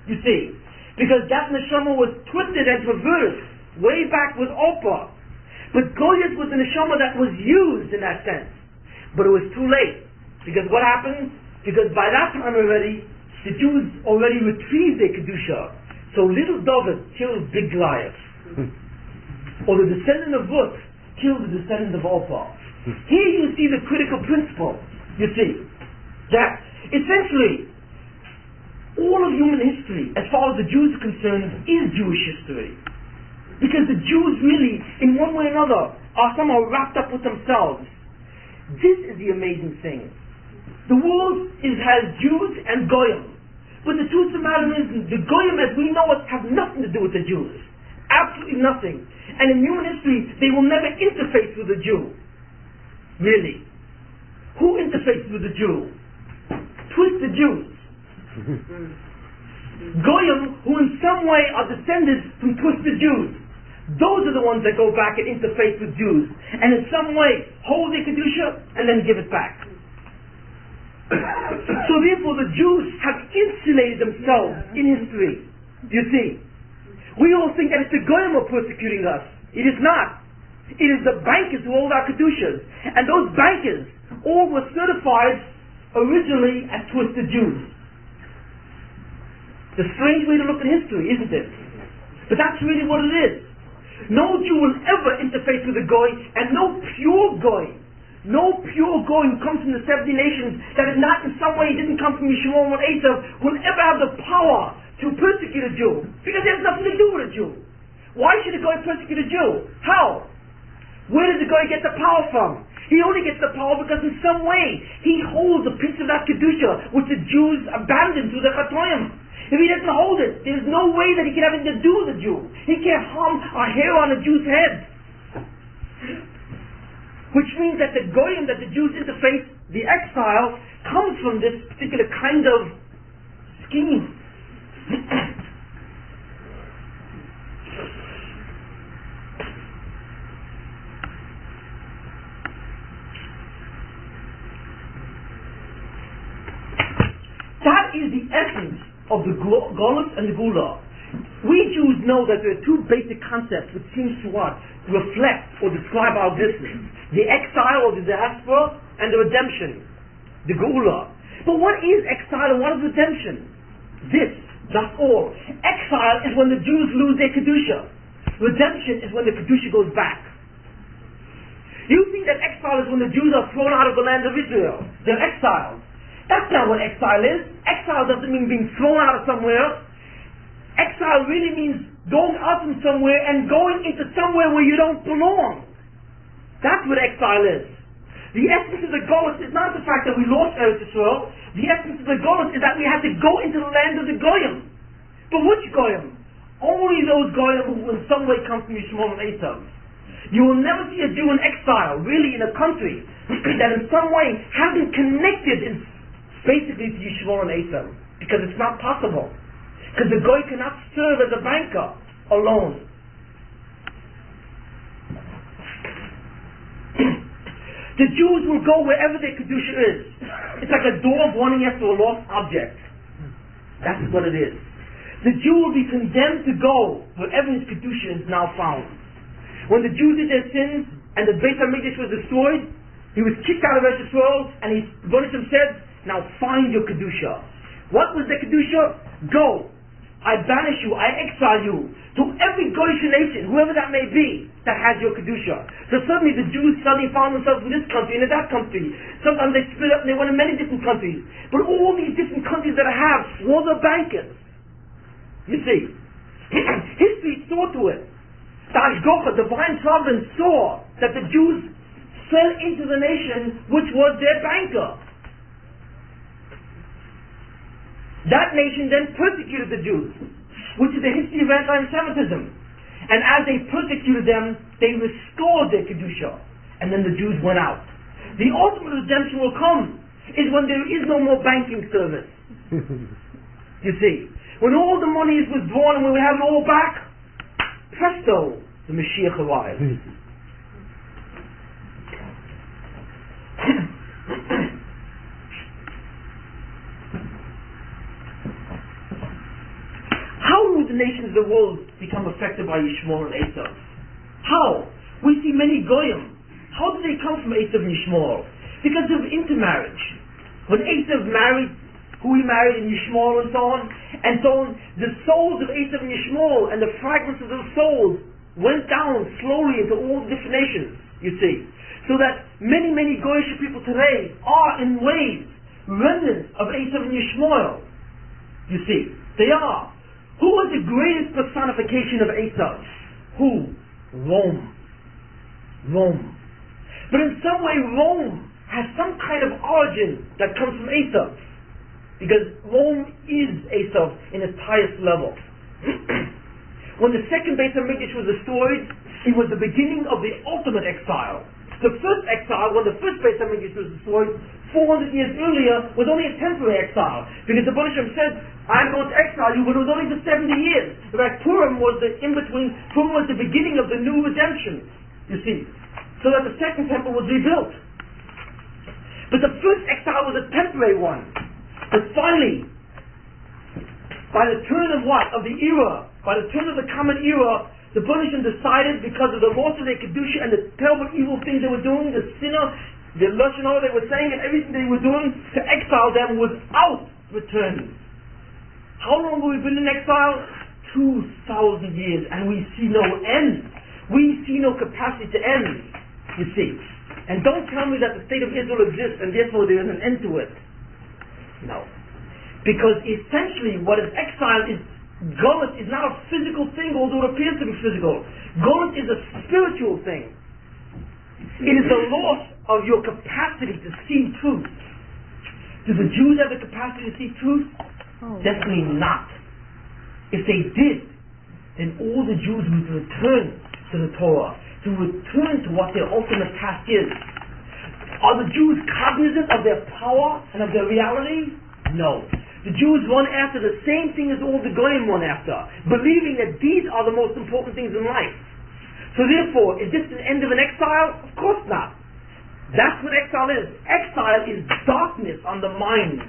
you see. Because that neshama was twisted and perverted way back with Orpah. But Goliath was a neshama that was used in that sense. But it was too late. Because what happened? Because by that time already, the Jews already retrieved their Kedusha. So little David killed big Goliath. Or the descendant of Ruth killed the descendant of Orpah. Here you see the critical principle. You see, that essentially all of human history, as far as the Jews are concerned, is Jewish history. Because the Jews really, in one way or another, are somehow wrapped up with themselves. This is the amazing thing. The world has Jews and Goyim. But the truth of the matter is, the Goyim as we know it have nothing to do with the Jews. Absolutely nothing. And in human history, they will never interface with a Jew. Really. Who interfaces with the Jew? Twisted Jews. Goyim, who in some way are descended from twisted Jews. Those are the ones that go back and interface with Jews. And in some way, hold their Kedusha and then give it back. So therefore the Jews have insulated themselves in history. You see, we all think that it's the Goyim who are persecuting us. It is not. It is the bankers who hold our Kedushas. And those bankers all were certified originally as twisted Jews. It's a strange way to look at history, isn't it? But that's really what it is. No Jew will ever interface with a Goy, and no pure Goy who comes from the 70 nations, that is not in some way didn't come from Yishmael and Esav, will ever have the power to persecute a Jew, because it has nothing to do with a Jew. Why should a Goy persecute a Jew? How? Where does the Goy get the power from? He only gets the power because in some way he holds a piece of that Kedusha which the Jews abandoned through the Chatoim. If he doesn't hold it, there's no way that he can have anything to do with a Jew. He can't harm a hair on a Jew's head. Which means that the Goyim that the Jews interface, the exile, comes from this particular kind of scheme. That is the essence of the Golus and the Gula. We Jews know that there are two basic concepts which seems to what? Reflect or describe our existence. The exile or the diaspora and the redemption. The Gula. But what is exile and what is redemption? That's all. Exile is when the Jews lose their Kedusha. Redemption is when the Kedusha goes back. You think that exile is when the Jews are thrown out of the land of Israel. They're exiled. That's not what exile is. Exile doesn't mean being thrown out of somewhere. Exile really means going out from somewhere and going into somewhere where you don't belong. That's what exile is. The essence of the Golus is not the fact that we lost Eretz Yisrael. The essence of the Golus is that we had to go into the land of the Goyim. But which Goyim? Only those Goyim who in some way come from Yishmael and Esav. You will never see a Jew in exile, really in a country, that in some way hasn't connected basically to Yishmael and Esav. Because it's not possible. Because the Goy cannot serve as a banker alone. The Jews will go wherever their Kedusha is. It's like a dog running after a lost object. That's what it is. The Jew will be condemned to go wherever his Kedusha is now found. When the Jews did their sins and the Beit HaMikdash was destroyed, he was kicked out of Eretz Yisrael, and Bonishim said, now find your Kedusha. What was the Kedusha? Go. I banish you, I exile you to every Goyish nation, whoever that may be, that has your Kedusha. So suddenly the Jews suddenly found themselves in this country and in that country. Sometimes they split up and they went in many different countries. But all these different countries that I have were the bankers. You see, history saw to it. The Ashgocha, divine providence, saw that the Jews fell into the nation which was their banker. That nation then persecuted the Jews, which is the history of anti-Semitism. And as they persecuted them, they restored their Kedusha. And then the Jews went out. The ultimate redemption will come is when there is no more banking service. You see, when all the money is withdrawn and when we have it all back, presto, the Mashiach arrives. How will the nations of the world become affected by Yishmael and Esav? How? We see many Goyim. How did they come from Esav and Yishmael? Because of intermarriage. When Esav married who he married in Yishmael and so on, the souls of Esav and Yishmael and the fragments of those souls went down slowly into all the different nations, you see. So that many, many Goyish people today are in ways remnants of Esav and Yishmael. You see, they are. Who was the greatest personification of Esav? Who? Rome. But in some way Rome has some kind of origin that comes from Esav, because Rome is Esav in its highest level. When the second Beit HaMikdash was destroyed, it was the beginning of the ultimate exile. The first exile, when the first Beit HaMikdash was destroyed 400 years earlier, was only a temporary exile, because the Baruch Hashem said, I'm going to exile you, but it was only for 70 years. In fact, Purim was the in-between, Purim was the beginning of the new redemption, you see, so that the second temple was rebuilt. But the first exile was a temporary one. But finally, by the turn of what? Of the era, by the turn of the common era, the Baruch Hashem decided, because of the loss of their Kedusha and the terrible evil things they were doing, the sinner, the Lashon Hara they were saying, and everything they were doing, to exile them without returning. How long have we been in exile? 2,000 years, and we see no end. We see no capacity to end, you see. And don't tell me that the state of Israel exists and therefore there is an end to it. No. Because essentially what is exile is, Golus is not a physical thing, although it appears to be physical. Golus is a spiritual thing. It is the loss of your capacity to see truth. Do the Jews have the capacity to see truth? Definitely not. If they did, then all the Jews would return to the Torah, to return to what their ultimate task is. Are the Jews cognizant of their power and of their reality? No. The Jews run after the same thing as all the Goyim run after, believing that these are the most important things in life. So therefore, is this the end of an exile? Of course not. That's what exile is. Exile is darkness on the mind.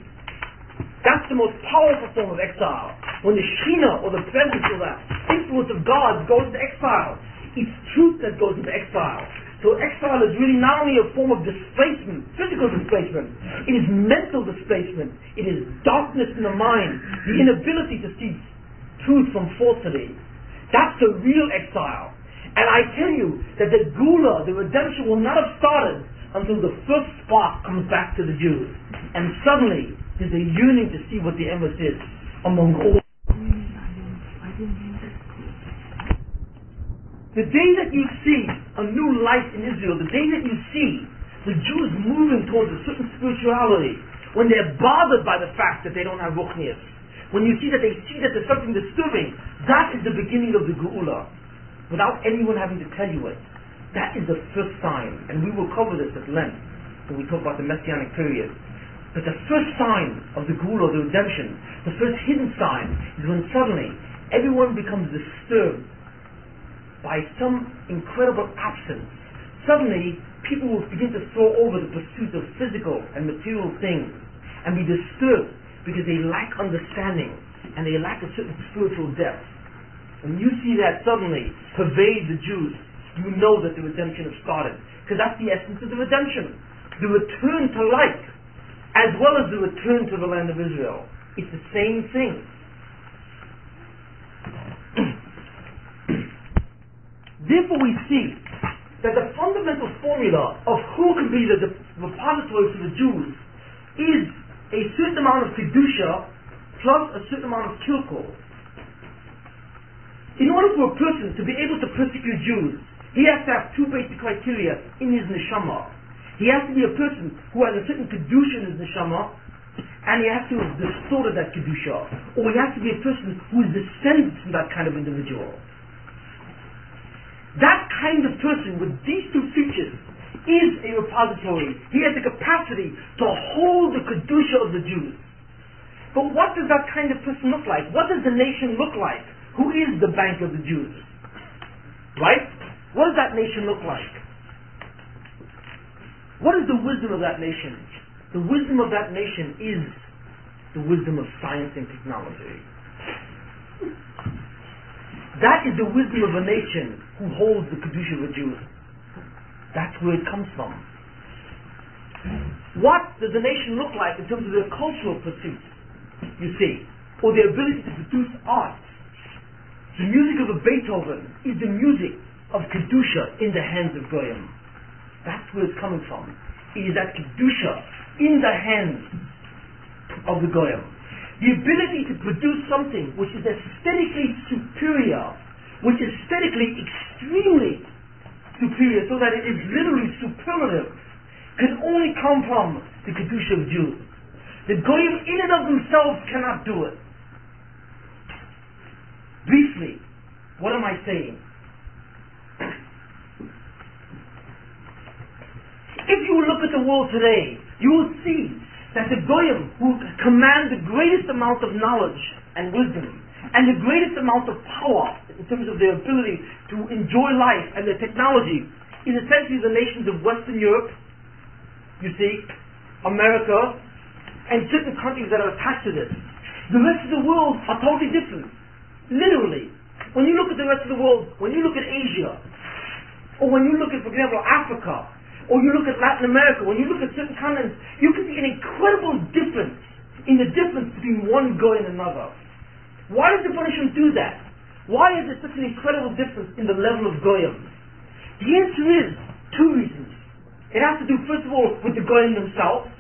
That's the most powerful form of exile. When the Shekhinah, or the presence or the influence of God goes into exile, it's truth that goes into exile. So exile is really not only a form of displacement, physical displacement, it is mental displacement. It is darkness in the mind, the inability to see truth from falsity. That's the real exile. And I tell you that the Gula, the redemption, will not have started until the first spark comes back to the Jews. And suddenly, there's a yearning to see what the emes is among all. The day that you see a new life in Israel, the day that you see the Jews moving towards a certain spirituality, when they're bothered by the fact that they don't have ruchnius, when you see that they see that there's something disturbing, that is the beginning of the Geula, without anyone having to tell you it. That is the first sign, and we will cover this at length when we talk about the Messianic period. But the first sign of the Geula, the redemption, the first hidden sign, is when suddenly everyone becomes disturbed by some incredible absence. Suddenly, people will begin to throw over the pursuit of physical and material things and be disturbed because they lack understanding and they lack a certain spiritual depth. When you see that suddenly pervade the Jews, you know that the redemption has started. Because that's the essence of the redemption. The return to light, as well as the return to the land of Israel. It's the same thing. Therefore we see that the fundamental formula of who can be the repository for the Jews is a certain amount of Kedusha plus a certain amount of Kilkul. In order for a person to be able to persecute Jews, he has to have two basic criteria in his neshama. He has to be a person who has a certain Kedusha in his neshama, and he has to have distorted that Kedusha. Or he has to be a person who is descended from that kind of individual. That kind of person with these two features is a repository. He has the capacity to hold the Kedusha of the Jews. But what does that kind of person look like? What does the nation look like? Who is the bank of the Jews? Right? What does that nation look like? What is the wisdom of that nation? The wisdom of that nation is the wisdom of science and technology. That is the wisdom of a nation who holds the Kedusha of the Jews. That's where it comes from. What does the nation look like in terms of their cultural pursuits, you see, or their ability to produce art? The music of a Beethoven is the music of Kedusha in the hands of Goyim. That's where it's coming from. It is that Kedusha in the hands of the Goyim. The ability to produce something which is aesthetically superior, which is aesthetically extremely superior, so that it is literally superlative, can only come from the Kedusha of Jews. The Goyim in and of themselves cannot do it. Briefly, what am I saying? If you look at the world today, you will see that the Goyim, who command the greatest amount of knowledge and wisdom, and the greatest amount of power in terms of their ability to enjoy life and their technology, is essentially the nations of Western Europe, you see, America, and certain countries that are attached to this. The rest of the world are totally different. Literally. When you look at the rest of the world, when you look at Asia, or when you look at, for example, Africa, or you look at Latin America, when you look at certain continents, you can see an incredible difference in the difference between one goy and another. Why does the Banishim do that? Why is there such an incredible difference in the level of goyim? The answer is two reasons. It has to do, first of all, with the goyim themselves.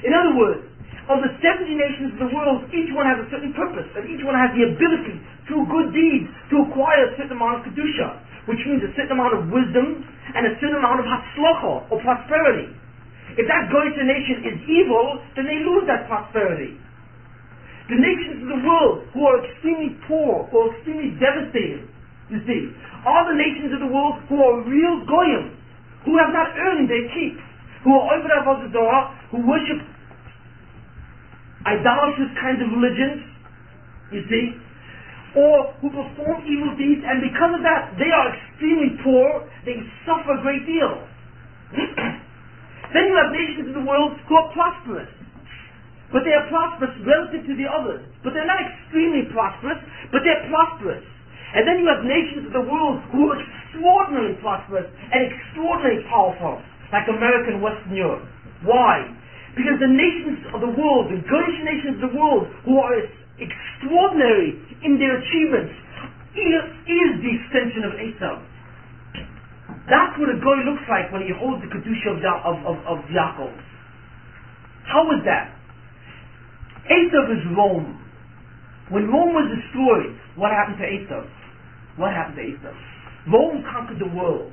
In other words, of the 70 nations of the world, each one has a certain purpose, and each one has the ability, through good deeds, to acquire a certain amount of kedusha, which means a certain amount of wisdom and a certain amount of hatzlacha, or prosperity. If that goyish nation is evil, then they lose that prosperity. The nations of the world who are extremely poor, who are extremely devastated, you see, are the nations of the world who are real goyim, who have not earned their keep, who are over avodah zarah, who worship idolatrous kinds of religions, you see, or who perform evil deeds, and because of that, they are extremely poor, they suffer a great deal. Then you have nations in the world who are prosperous, but they are prosperous relative to the others, but they're not extremely prosperous, but they're prosperous. And then you have nations of the world who are extraordinarily prosperous and extraordinarily powerful, like America and Western Europe. Why? Because the nations of the world, the Goyish nations of the world, who are extraordinary in their achievements, is the extension of Esau. That's what a Goy looks like when he holds the Kedusha of Yaakov. How is that? Esau is Rome. When Rome was destroyed, what happened to Esau? What happened to Esau? Rome conquered the world.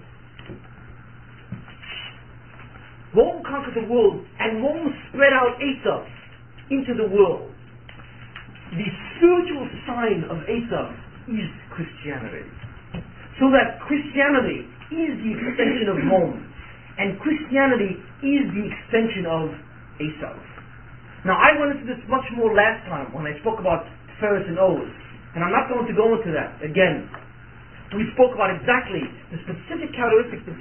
Rome conquered the world, and Rome spread out Esau into the world. The spiritual sign of Esau is Christianity. So that Christianity is the extension of Rome, and Christianity is the extension of Esau. Now, I went into this much more last time when I spoke about Ferris and Oz, and I'm not going to go into that again. We spoke about exactly the specific characteristics of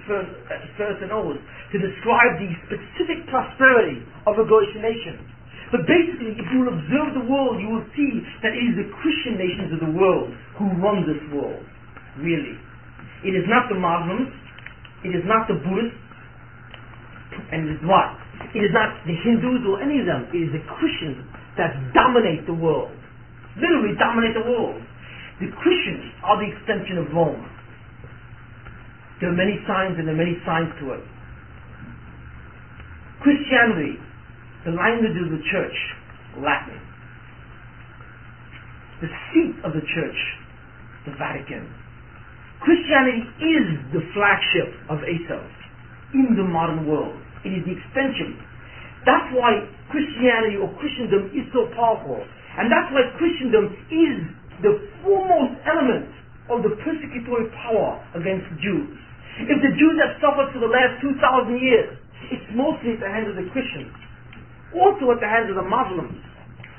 Ferris and Oz to describe the specific prosperity of a Goyish nation. But basically, if you will observe the world, you will see that it is the Christian nations of the world who run this world. Really. It is not the Muslims, it is not the Buddhists, and it is what? It is not the Hindus or any of them. It is the Christians that dominate the world. Literally dominate the world. The Christians are the extension of Rome. There are many signs and there are many signs to it. Christianity, the language of the church, Latin. The seat of the church, the Vatican. Christianity is the flagship of Esau in the modern world. It is the extension. That's why Christianity or Christendom is so powerful. And that's why Christendom is the foremost element of the persecutory power against the Jews. If the Jews have suffered for the last 2,000 years, it's mostly at the hands of the Christians. Also at the hands of the Muslims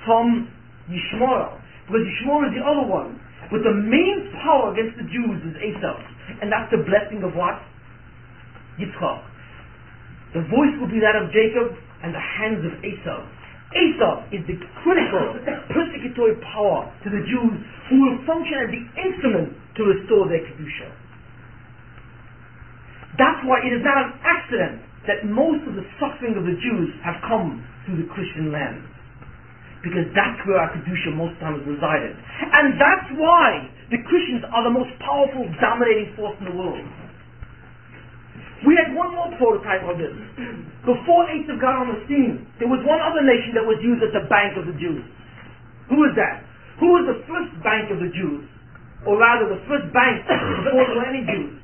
from Yishmael. Because Yishmael is the other one. But the main power against the Jews is Esau. And that's the blessing of what? Yitzchak. The voice will be that of Jacob and the hands of Esau. Esau is the critical persecutory power to the Jews who will function as the instrument to restore their Kedusha. That's why it is not an accident that most of the suffering of the Jews have come through the Christian lands. Because that's where our Kedusha most times resided. And that's why the Christians are the most powerful, dominating force in the world. We had one more prototype of this. Before Esau got on the scene, there was one other nation that was used as the bank of the Jews. Who was that? Who was the first bank of the Jews? Or rather, the first bank before there were any Jews?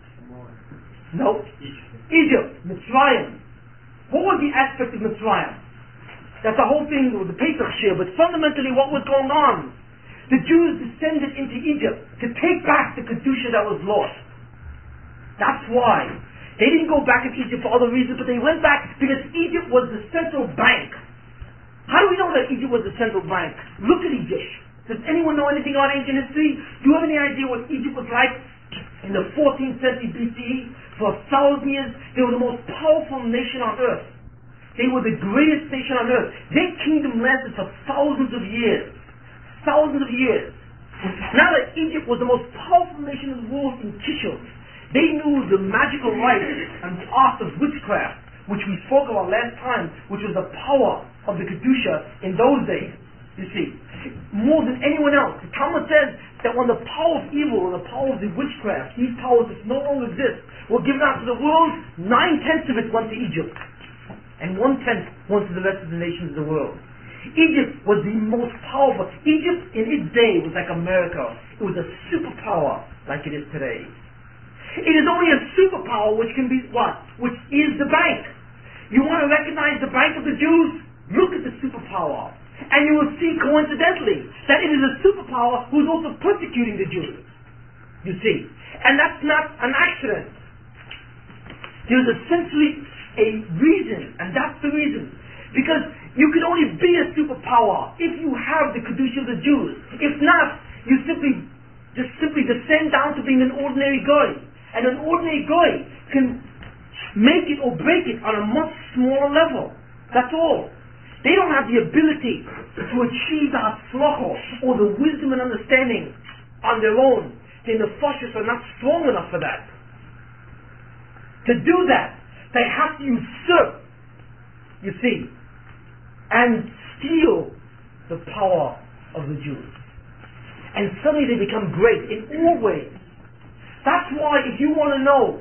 No. Egypt. Mitzrayim. What was the aspect of Mitzrayim? That's the whole thing with the Pesach Shir, but fundamentally what was going on? The Jews descended into Egypt to take back the Kedusha that was lost. That's why. They didn't go back in Egypt for other reasons, but they went back because Egypt was the central bank. How do we know that Egypt was the central bank? Look at Egypt. Does anyone know anything about ancient history? Do you have any idea what Egypt was like in the 14th century BCE? For 1,000 years, they were the most powerful nation on earth. They were the greatest nation on earth. Their kingdom lasted for thousands of years. Thousands of years. Now that Egypt was the most powerful nation in the world in Kishon, they knew the magical rites and the art of witchcraft, which we spoke about last time, which was the power of the Kedusha in those days. You see, more than anyone else. The Talmud says that when the power of evil and the power of the witchcraft, these powers that no longer exist, were given out to the world, 9/10 of it went to Egypt. And 1/10 went to the rest of the nations of the world. Egypt was the most powerful. Egypt in its day was like America. It was a superpower like it is today. It is only a superpower which can be what? Which is the bank. You want to recognize the bank of the Jews? Look at the superpower. And you will see coincidentally that it is a superpower who is also persecuting the Jews. You see. And that's not an accident. There's essentially a reason, and that's the reason. Because you can only be a superpower if you have the Kedusha of the Jews. If not, you simply descend down to being an ordinary guy. And an ordinary guy can make it or break it on a much smaller level. That's all. They don't have the ability to achieve the hatzlacha or the wisdom and understanding on their own. Their nefashos are not strong enough for that. To do that, they have to usurp, you see, and steal the power of the Jews. And suddenly they become great in all ways. That's why if you want to know,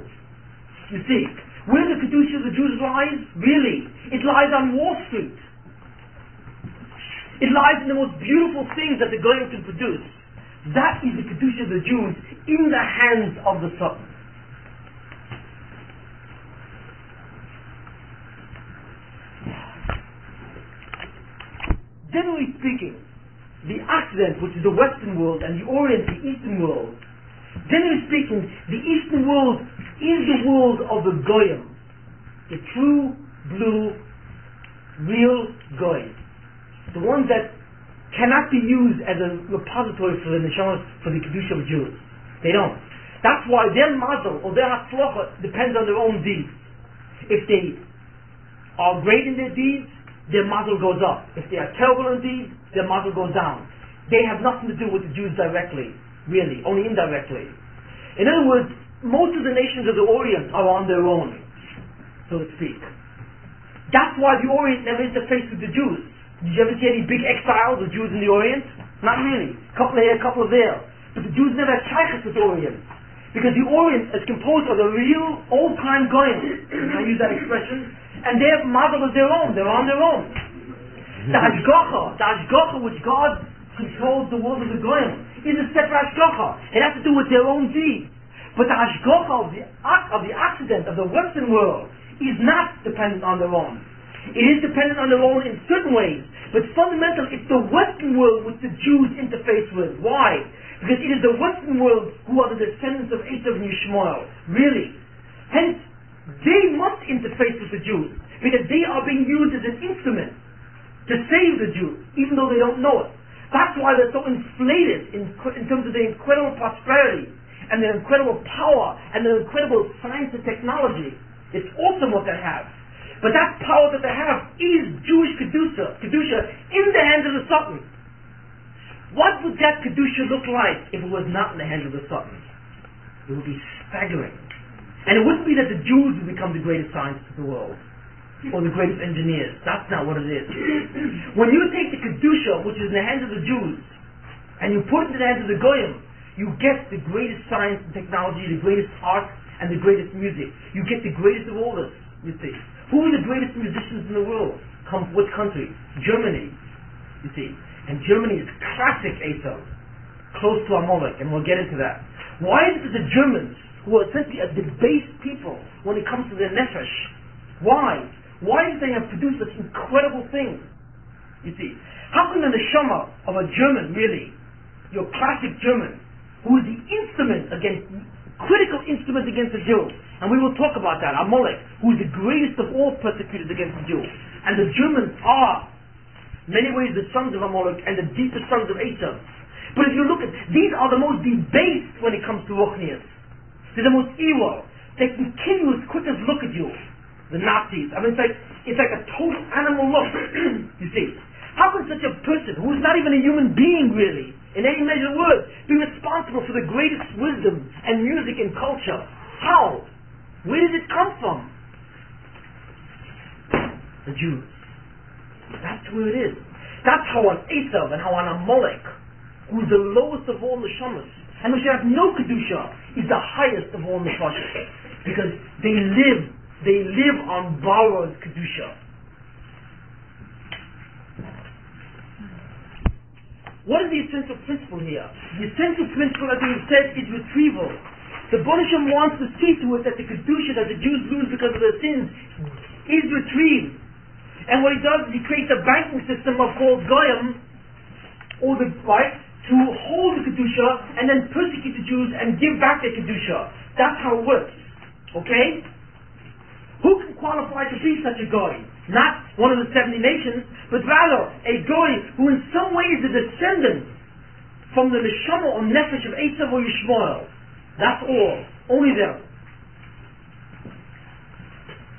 you see, where the Kedusha of the Jews lies, really, it lies on Wall Street. It lies in the most beautiful things that the Goyim can produce. That is the Kedusha of the Jews in the hands of the Sultan. Generally speaking, the Occident, which is the Western world, and the Orient, the Eastern world, generally speaking, the Eastern world is the world of the Goyim, the true, blue, real Goyim, the ones that cannot be used as a repository for the neshamas, for the Kedusha of Jews. They don't. That's why their mazel or their hatzlacha depends on their own deeds. If they are great in their deeds, their mazel goes up. If they are terrible in deeds, their mazel goes down. They have nothing to do with the Jews directly, really, only indirectly. In other words, most of the nations of the Orient are on their own, so to speak. That's why the Orient never interfaced with the Jews. Did you ever see any big exiles of Jews in the Orient? Not really. A couple here, a couple there. But the Jews never had shaykhs with the Orient. Because the Orient is composed of the real old-time Goyim, I use that expression, and their mazel is their own. They're on their own. The hashgacha which God controls the world of the Goyim, is a separate hashgacha. It has to do with their own deeds. But the hashgacha of the Occident, of the Western world, is not dependent on their own. It is dependent on their own in certain ways, but fundamentally it's the Western world which the Jews interface with. Why? Because it is the Western world who are the descendants of Esav and Yishmael. Really. Hence, they must interface with the Jews, because they are being used as an instrument to save the Jews, even though they don't know it. That's why they're so inflated in terms of their incredible prosperity, and their incredible power, and their incredible science and technology. It's awesome what they have. But that power that they have is Jewish Kedusha in the hands of the Sultan. What would that Kedusha look like if it was not in the hands of the Sultan? It would be staggering. And it wouldn't be that the Jews would become the greatest scientists of the world, or the greatest engineers. That's not what it is. When you take the Kedusha, which is in the hands of the Jews, and you put it in the hands of the Goyim, you get the greatest science and technology, the greatest art, and the greatest music. You get the greatest of all this, you see. Who are the greatest musicians in the world? Which country? Germany, you see. And Germany is classic Esav, close to Amalek, and we'll get into that. Why is it the Germans, who are essentially a debased people when it comes to their nefesh? Why? Why did they have produced such incredible things? You see, how can the neshama of a German, really, your classic German, who is the critical instrument against the Jew, and we will talk about that, Amalek, who is the greatest of all persecutors against the Jew, and the Germans are, in many ways, the sons of Amalek and the deepest sons of Esav. But if you look at, these are the most debased when it comes to Ruchnius. They're the most evil. They can kill you as quick as look at you. The Nazis. I mean, it's like a total animal look. You see. How can such a person, who is not even a human being really, in any measure of words, be responsible for the greatest wisdom and music and culture? How? Where did it come from? The Jews. That's where it is. That's how on Esav and how on Amalek, who is the lowest of all neshamas, and who should have no kedusha, is the highest of all nefashos, because they live on borrowed kedusha. What is the essential principle here? The essential principle, as we said, is retrieval. The Bonisham wants to see to it that the kedusha that the Jews lose because of their sins is retrieved. And what he does is he creates a banking system called Goyim, or to hold the kedusha and then persecute the Jews and give back their kedusha. That's how it works. Okay? Who can qualify to be such a goy? Not one of the 70 nations, but rather a goy who in some way is a descendant from the neshama or nefesh of Esav or Yishmael. That's all. Only them.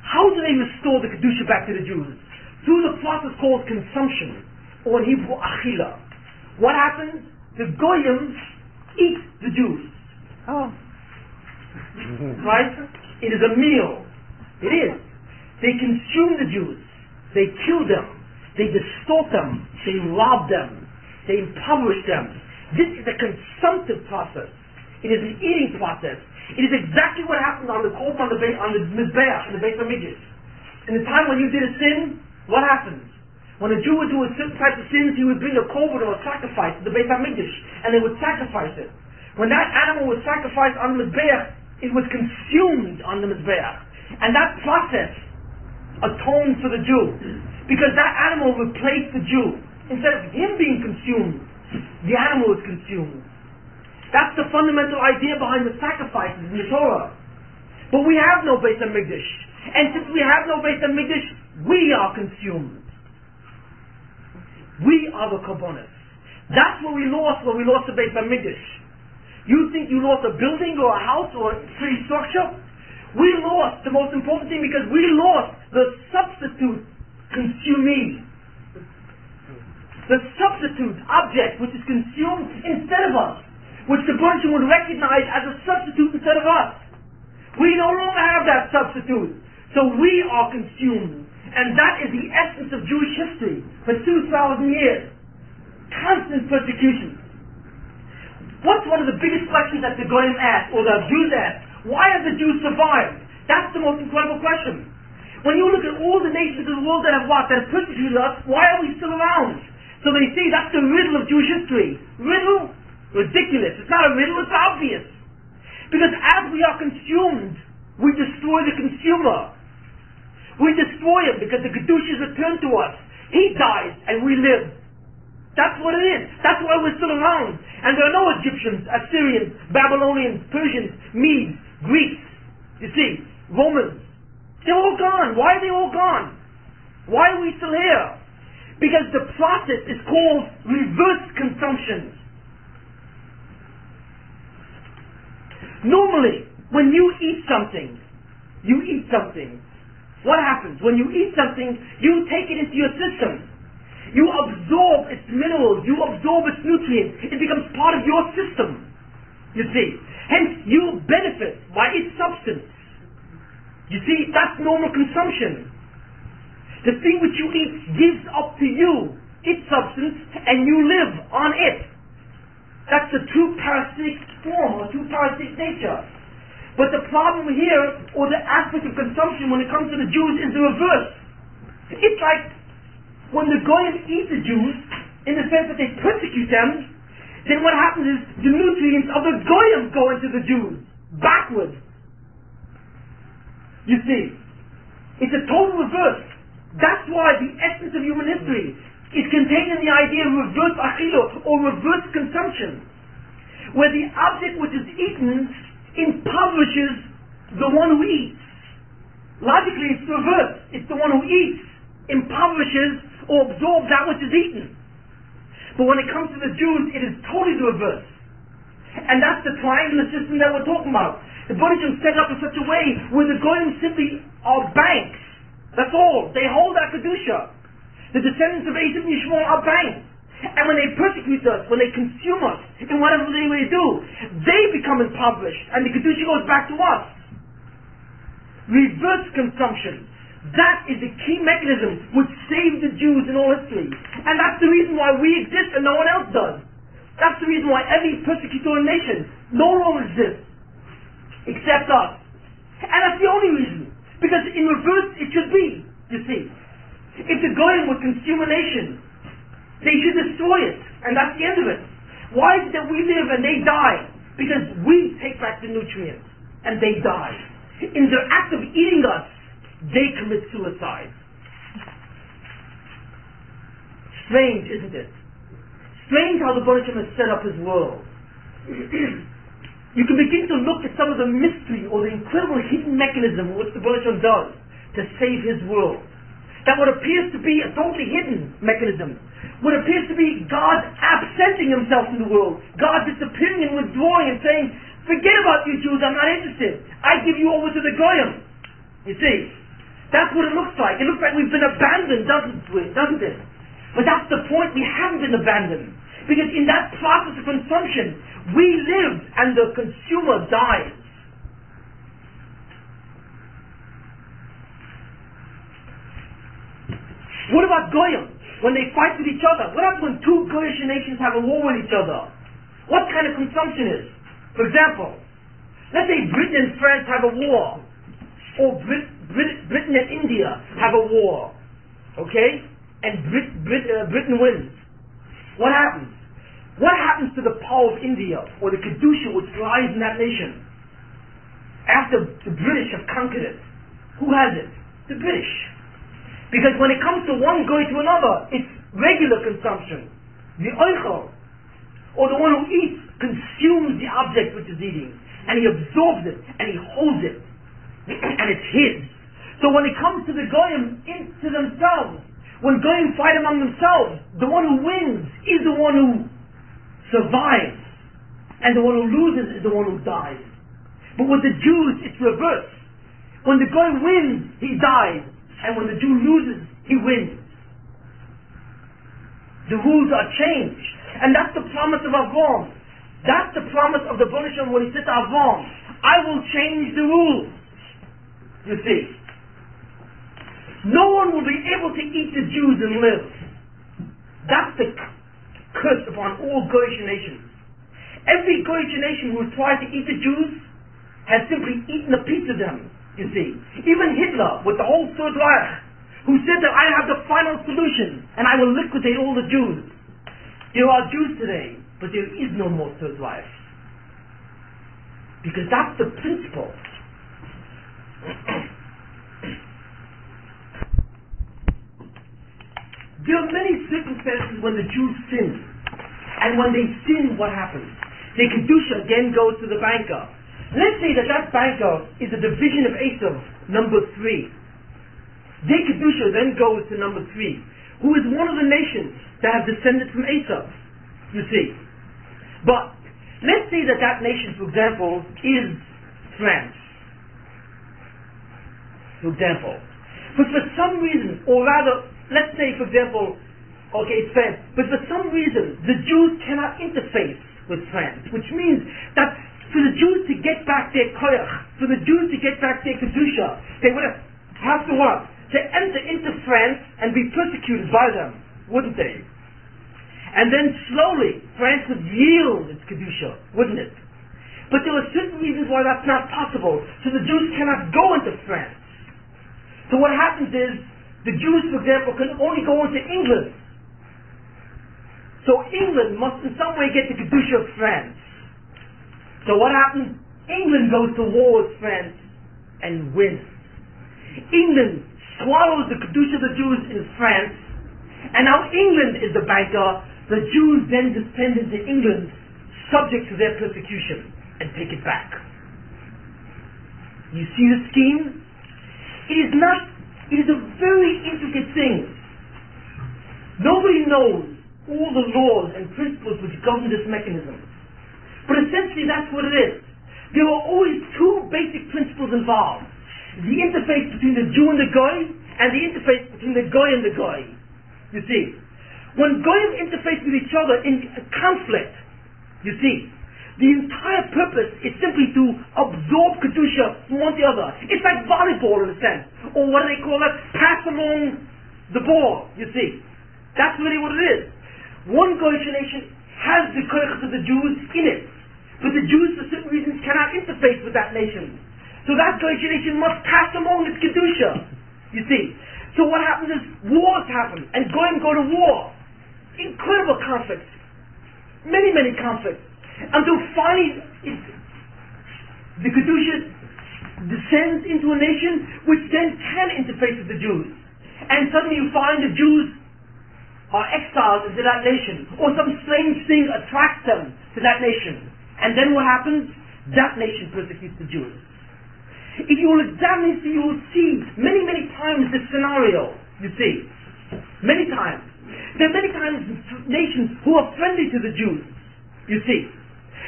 How do they restore the kedusha back to the Jews? Through the process called consumption, or in Hebrew achila. What happens? The goyim eat the Jews. Oh. Right? It is a meal. It is. They consume the Jews. They kill them. They distort them. They rob them. They impoverish them. This is a consumptive process. It is an eating process. It is exactly what happened on the Mizbeach, in the Beit HaMikdash. In the time when you did a sin, what happens? When a Jew would do a certain type of sins, he would bring a korban or a sacrifice to the Beit HaMikdash, and they would sacrifice it. When that animal was sacrificed on the Mizbeach, it was consumed on the Mizbeach. And that process atoned for the Jew, because that animal replaced the Jew. Instead of him being consumed, the animal was consumed. That's the fundamental idea behind the sacrifices in the Torah. But we have no Beit HaMikdash. And since we have no Beit HaMikdash, we are consumed. We are the Korbanos. That's what we lost when we lost the Beit HaMikdash. You think you lost a building or a house or a city structure? We lost the most important thing because we lost the substitute consumee. The substitute object which is consumed instead of us, which the Bonisham would recognize as a substitute instead of us. We no longer have that substitute. So we are consumed. And that is the essence of Jewish history for 2,000 years. Constant persecution. What's one of the biggest questions that the Goyim asked, or the Jews asked? Why have the Jews survived? That's the most incredible question. When you look at all the nations of the world that have persecuted us, why are we still around? So they say that's the riddle of Jewish history. Riddle? Ridiculous. It's not a riddle, it's obvious. Because as we are consumed, we destroy the consumer. We destroy him because the Kedusha is returned to us. He dies and we live. That's what it is. That's why we're still around. And there are no Egyptians, Assyrians, Babylonians, Persians, Medes, Greeks, you see, Romans. They're all gone. Why are they all gone? Why are we still here? Because the process is called reverse consumption. Normally, when you eat something, what happens? When you eat something, you take it into your system. You absorb its minerals, you absorb its nutrients. It becomes part of your system. You see. Hence, you benefit by its substance. You see, that's normal consumption. The thing which you eat gives up to you its substance, and you live on it. That's the true parasitic form, or true parasitic nature. But the problem here, or the aspect of consumption when it comes to the Jews, is the reverse. It's like when the Goyim eat the Jews, in the sense that they persecute them, then what happens is the nutrients of the Goyim go into the Jews, backwards. You see. It's a total reverse. That's why the essence of human history is contained in the idea of reverse achilo, or reverse consumption, where the object which is eaten impoverishes the one who eats. Logically, it's the reverse. It's the one who eats impoverishes or absorbs that which is eaten. But when it comes to the Jews, it is totally the reverse. And that's the triangular system that we're talking about. The Buddhism set up in such a way where the Goyim simply are banks. That's all. They hold our Kedusha. The descendants of Esav and Yishmael are banks. And when they persecute us, when they consume us, in whatever they do, they become impoverished. And the Kedusha goes back to us. Reverse consumption. That is the key mechanism which saved the Jews in all history. And that's the reason why we exist and no one else does. That's the reason why every persecutorial nation no longer exists, except us. And that's the only reason. Because in reverse it should be, you see. If the Goyim would consume a nation, they should destroy it. And that's the end of it. Why is it that we live and they die? Because we take back the nutrients and they die. In their act of eating us, they commit suicide. Strange, isn't it? Strange how the Baruch Hashem has set up his world. You can begin to look at some of the mystery or the incredible hidden mechanism which the Baruch Hashem does to save his world. That what appears to be a totally hidden mechanism, what appears to be God absenting himself in the world, God disappearing and withdrawing and saying, forget about you Jews, I'm not interested. I give you over to the Goyim. You see, that's what it looks like. It looks like we've been abandoned, doesn't it? But that's the point, we haven't been abandoned. Because in that process of consumption, we live and the consumer dies. What about Goyim? When they fight with each other? What happens when two Goyish nations have a war with each other? What kind of consumption is? For example, let's say Britain and France have a war. Or Britain and India have a war. Okay? And Britain wins. What happens? What happens to the power of India, or the Kedusha which lies in that nation? After the British have conquered it, who has it? The British. Because when it comes to one goy to another, it's regular consumption. The oichel, or the one who eats, consumes the object which is eating, and he absorbs it, and he holds it, and it's his. So when it comes to the goyim into themselves, when goyim fight among themselves, the one who wins is the one who survives, and the one who loses is the one who dies. But with the Jews, it's reversed. When the goy wins, he dies, and when the Jew loses, he wins. The rules are changed, and that's the promise of Avram. That's the promise of the Baruch Hashem when he said to Avram, I will change the rules. You see, no one will be able to eat the Jews and live. That's the curse upon all Goyish nations. Every Goyish nation who tries to eat the Jews has simply eaten a piece of them, you see. Even Hitler, with the whole Third Reich, who said that I have the final solution and I will liquidate all the Jews. There are Jews today, but there is no more Third Reich. Because that's the principle. There are many circumstances when the Jews sin. And when they sin, what happens? Their Kedusha again goes to the banker. Let's say that that banker is a division of Esav, number 3. Their Kedusha then goes to number 3, who is one of the nations that have descended from Esav, you see. But let's say that that nation, for example, is France. For example. But for some reason, or rather, let's say, for example, okay, it's France, but for some reason, the Jews cannot interface with France, which means that for the Jews to get back their koyach, for the Jews to get back their kedusha, they would have to what? To enter into France and be persecuted by them, wouldn't they? And then slowly, France would yield its kedusha, wouldn't it? But there are certain reasons why that's not possible, so the Jews cannot go into France. So what happens is, the Jews, for example, can only go into England. So England must in some way get the Kedusha of France. So what happens? England goes to war with France and wins. England swallows the Kedusha of the Jews in France, and now England is the banker. The Jews then descend into England, subject to their persecution, and take it back. You see the scheme? It is a very intricate thing. Nobody knows all the laws and principles which govern this mechanism. But essentially that's what it is. There are always two basic principles involved. The interface between the Jew and the Goy, and the interface between the Goy and the Goy. You see, when Goyim interface with each other in conflict, you see, the entire purpose is simply to absorb Kedusha from one to the other. It's like volleyball in a sense. Or what do they call it? Pass along the ball, you see. That's really what it is. One Goyish nation has the koyach of the Jews in it. But the Jews, for certain reasons, cannot interface with that nation. So that Goyish nation must pass along its Kedusha, you see. So what happens is, wars happen, and Goyim go to war. Incredible conflicts. Many, many conflicts. Until finally, the Kedusha descends into a nation which then can interface with the Jews. And suddenly you find the Jews are exiled into that nation, or some strange thing attracts them to that nation. And then what happens? That nation persecutes the Jews. If you will examine this, you will see many, many times this scenario, you see. Many times. There are many times nations who are friendly to the Jews, you see.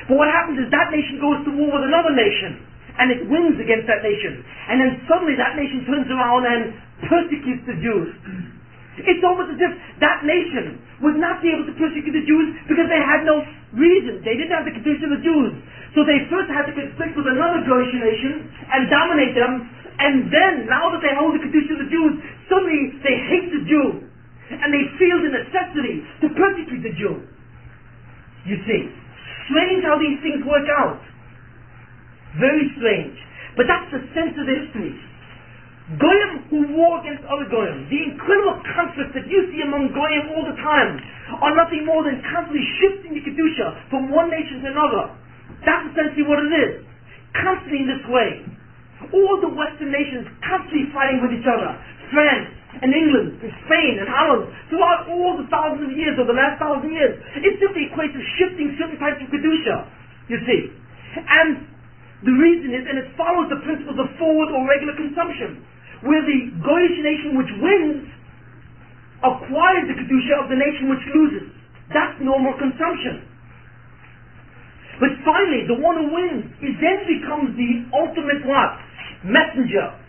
But what happens is that nation goes to war with another nation, and it wins against that nation. And then suddenly that nation turns around and persecutes the Jews. It's almost as if that nation would not be able to persecute the Jews because they had no reason. They didn't have the Kedusha of the Jews. So they first had to conflict with another Jewish nation and dominate them. And then, now that they hold the Kedusha of the Jews, suddenly they hate the Jew. And they feel the necessity to persecute the Jew. You see. Strange how these things work out. Very strange. But that's the sense of the history. Goyim who war against other Goyim, the incredible conflicts that you see among Goyim all the time, are nothing more than constantly shifting the Kedusha from one nation to another. That's essentially what it is. Constantly in this way. All the Western nations constantly fighting with each other. France and England and Spain and Holland, throughout all the thousands of years, or the last 1,000 years, it simply equates to shifting certain types of Kedusha, you see. And the reason is, and it follows the principles of forward or regular consumption, where the Goyish nation which wins acquires the Kedusha of the nation which loses. That's normal consumption. But finally, the one who wins then becomes the ultimate what? Messenger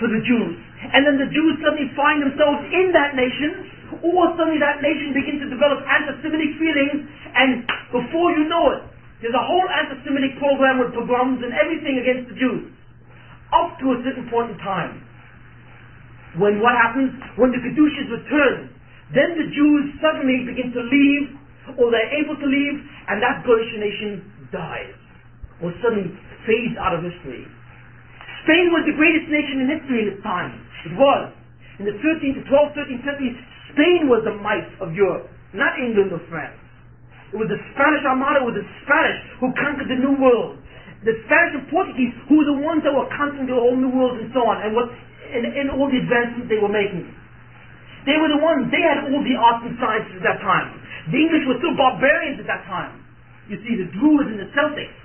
for the Jews. And then the Jews suddenly find themselves in that nation, or suddenly that nation begins to develop anti-Semitic feelings, and before you know it, there's a whole anti-Semitic program with pogroms and everything against the Jews. Up to a certain point in time. When what happens? When the Kedusha is returned, then the Jews suddenly begin to leave, or they're able to leave, and that Goyish nation dies, or suddenly fades out of history. Spain was the greatest nation in history in its time. It was. In the 13th, 12th, 13th century, Spain was the might of Europe, not England or France. It was the Spanish Armada, it was the Spanish who conquered the New World. The Spanish and Portuguese who were the ones that were conquering the whole New World and so on, and all the advancements they were making. They were the ones, they had all the arts and sciences at that time. The English were still barbarians at that time. You see, the Druids and the Celtics.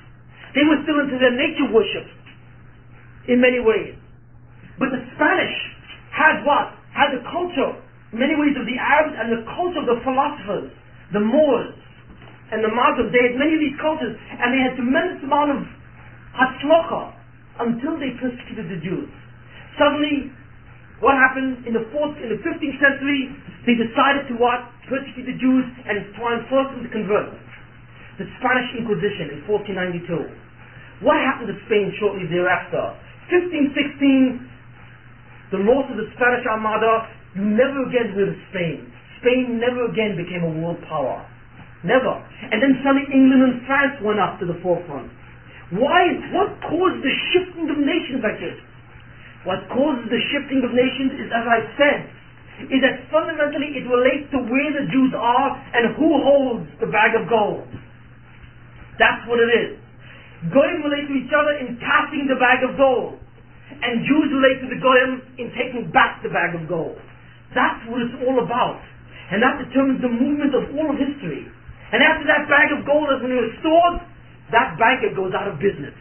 They were still into their nature worship, in many ways. But the Spanish had what? Had the culture, in many ways, of the Arabs, and the culture of the philosophers, the Moors, and the Muslims. They had many of these cultures, and they had tremendous amount of hatzlacha until they persecuted the Jews. Suddenly, what happened in the 15th century? They decided to what? Persecute the Jews and try and force them to convert. The Spanish Inquisition in 1492. What happened to Spain shortly thereafter? 1516, the loss of the Spanish Armada. You never again heard of Spain. Spain never again became a world power. Never. And then suddenly England and France went up to the forefront. Why? What caused the shifting of nations like this? What causes the shifting of nations is, as I said, is that fundamentally it relates to where the Jews are and who holds the bag of gold. That's what it is. Goyim relate to each other in passing the bag of gold. and Jews relate to the Goyim in taking back the bag of gold. That's what it's all about. And that determines the movement of all of history. And after that bag of gold has been restored, that banker goes out of business.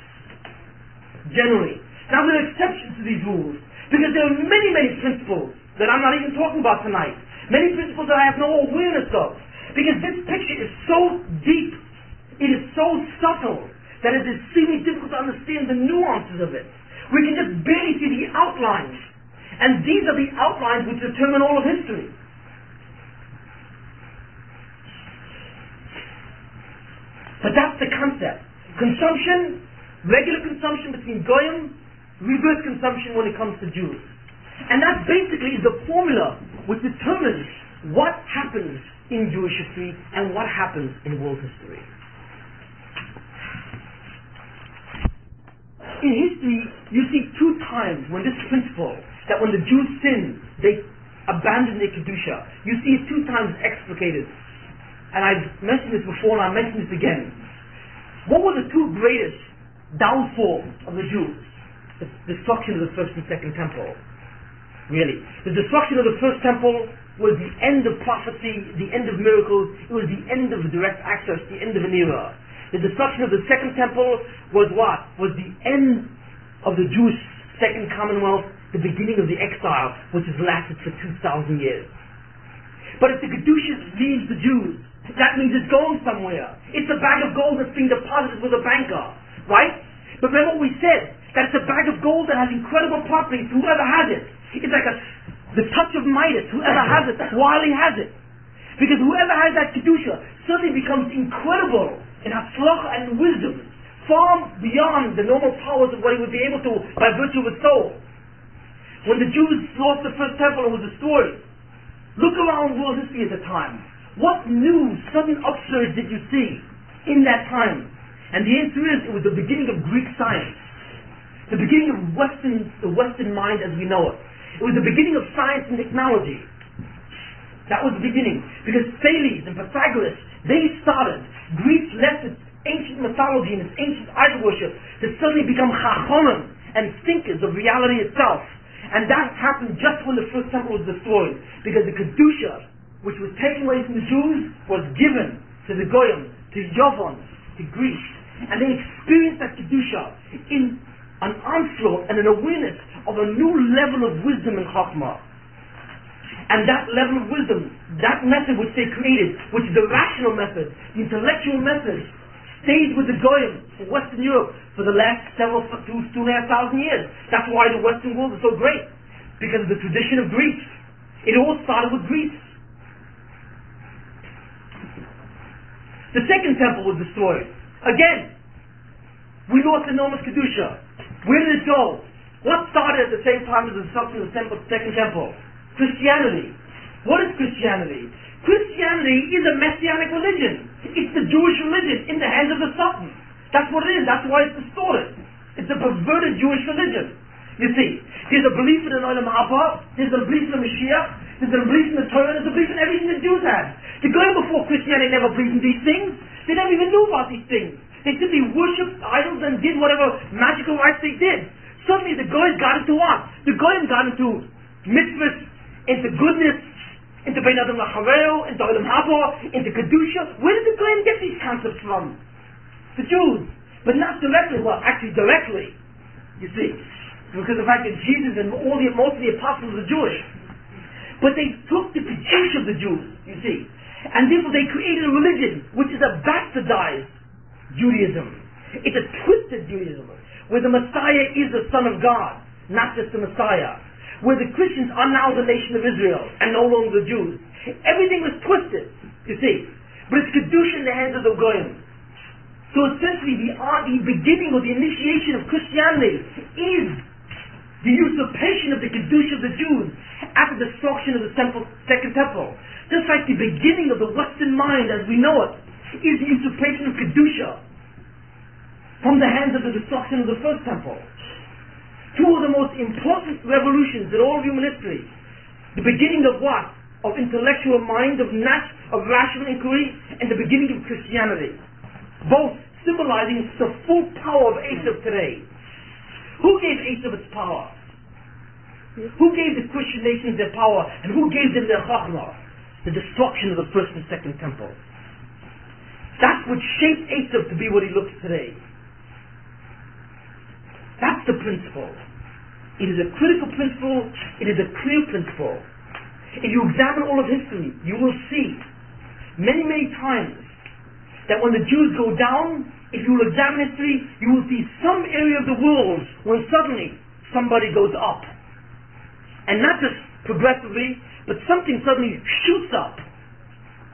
Generally. Now there are exceptions to these rules, because there are many, many principles that I'm not even talking about tonight. Many principles that I have no awareness of. Because this picture is so deep, it is so subtle, that it is extremely difficult to understand the nuances of it. We can just barely see the outlines. And these are the outlines which determine all of history. But that's the concept. Consumption, regular consumption between Goyim, reverse consumption when it comes to Jews. And that basically is the formula which determines what happens in Jewish history and what happens in world history. In history, you see two times when this principle, that when the Jews sin, they abandon their Kedusha. You see it two times explicated. And I've mentioned this before and I'll mention this again. What were the two greatest downfalls of the Jews? The destruction of the first and second temple. Really. The destruction of the first temple was the end of prophecy, the end of miracles, it was the end of direct access, the end of an era. The destruction of the second temple was what? Was the end of the Jewish second commonwealth, the beginning of the exile, which has lasted for 2,000 years. But if the Kedusha leaves the Jews, that means it's going somewhere. It's a bag of gold that's being deposited with a banker, right? But remember what we said, that it's a bag of gold that has incredible properties, whoever has it. It's like the touch of Midas, whoever has it, while he has it. Because whoever has that Kedusha suddenly becomes incredible in Hatzlacha and wisdom, far beyond the normal powers of what he would be able to by virtue of his soul. When the Jews lost the first temple and was destroyed, look around world history at the time. What new sudden upsurge did you see in that time? And the answer is, it was the beginning of Greek science. The beginning of the Western mind as we know it. It was the beginning of science and technology. That was the beginning. Because Thales and Pythagoras, they started. Greece left its ancient mythology and its ancient idol worship to suddenly become chachomim and thinkers of reality itself. And that happened just when the first temple was destroyed. Because the Kedusha, which was taken away from the Jews, was given to the Goyim, to Yavon, to Greece. And they experienced that Kedusha in an onslaught and an awareness of a new level of wisdom and Chachmah. And that level of wisdom, that method which they created, which is the rational method, the intellectual method, stayed with the Goyim in Western Europe for the last 2,500 years. That's why the Western world is so great, because of the tradition of Greece. It all started with Greece. The second temple was destroyed. Again, we lost enormous Kedusha. Where did it go? What started at the same time as the destruction of the second temple? Christianity. What is Christianity? Christianity is a messianic religion. It's the Jewish religion in the hands of the Sultan. That's what it is. That's why it's distorted. It's a perverted Jewish religion. You see, there's a belief in an Olam Haba, there's a belief in the Mashiach, there's a belief in the Torah, there's a belief in everything the Jews had. The guy before Christianity never believed in these things. They never even knew about these things. They simply worshipped idols and did whatever magical rites they did. Suddenly the Goyim got into what? The Goyim got into mitzvahs, into goodness, into Bein Adam Lachareo, into Olam Haba, into Kedusha. Where did the Goyim get these concepts from? The Jews. But not directly, well, actually directly, you see. Because of the fact that Jesus and most of the apostles are Jewish. But they took the Kedusha of the Jews, you see. And therefore they created a religion which is a bastardized Judaism. It's a twisted Judaism, where the Messiah is the Son of God, not just the Messiah. Where the Christians are now the nation of Israel, and no longer the Jews. Everything was twisted, you see. But it's Kedusha in the hands of the Goyim. So essentially the beginning or the initiation of Christianity is the usurpation of the Kedusha of the Jews after the destruction of the second temple. Just like the beginning of the Western mind as we know it is the usurpation of Kedusha from the hands of the destruction of the first temple. Two of the most important revolutions in all of human history. The beginning of what? Of intellectual mind, of rational inquiry, and the beginning of Christianity. Both symbolizing the full power of Esav today. Who gave Esav its power? Who gave the Christian nations their power? And who gave them their chachma? The destruction of the first and second temple. That's what shaped Esav to be what he looks today. That's the principle. It is a critical principle. It is a clear principle. If you examine all of history, you will see many, many times that when the Jews go down, if you will examine history, you will see some area of the world when suddenly somebody goes up. And not just progressively, but something suddenly shoots up,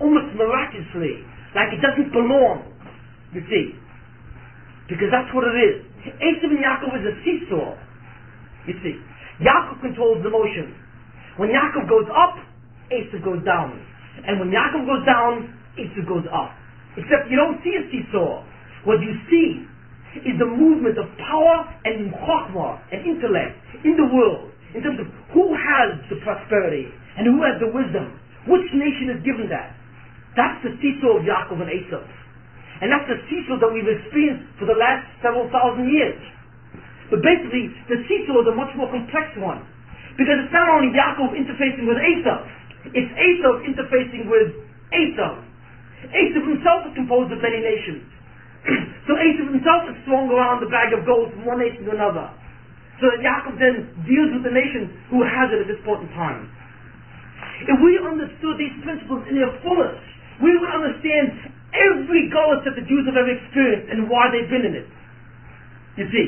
almost miraculously, like it doesn't belong, you see. Because that's what it is. Esav and Yaakov is a seesaw, you see. Yaakov controls the motion. When Yaakov goes up, Esav goes down. And when Yaakov goes down, Esav goes up. Except you don't see a seesaw. What you see is the movement of power and chokhmah and intellect in the world, in terms of who has the prosperity and who has the wisdom. Which nation is given that? That's the seesaw of Yaakov and Esav. And that's the seesaw that we've experienced for the last several thousand years. But basically, the seesaw is a much more complex one. Because it's not only Yaakov interfacing with Esav, it's Esav interfacing with Esav. Esav himself is composed of many nations. So Esav himself is swung around the bag of gold from one nation to another. So that Yaakov then deals with the nation who has it at this point in time. If we understood these principles in their fullest, we would understand every gullus that the Jews have ever experienced and why they've been in it. You see,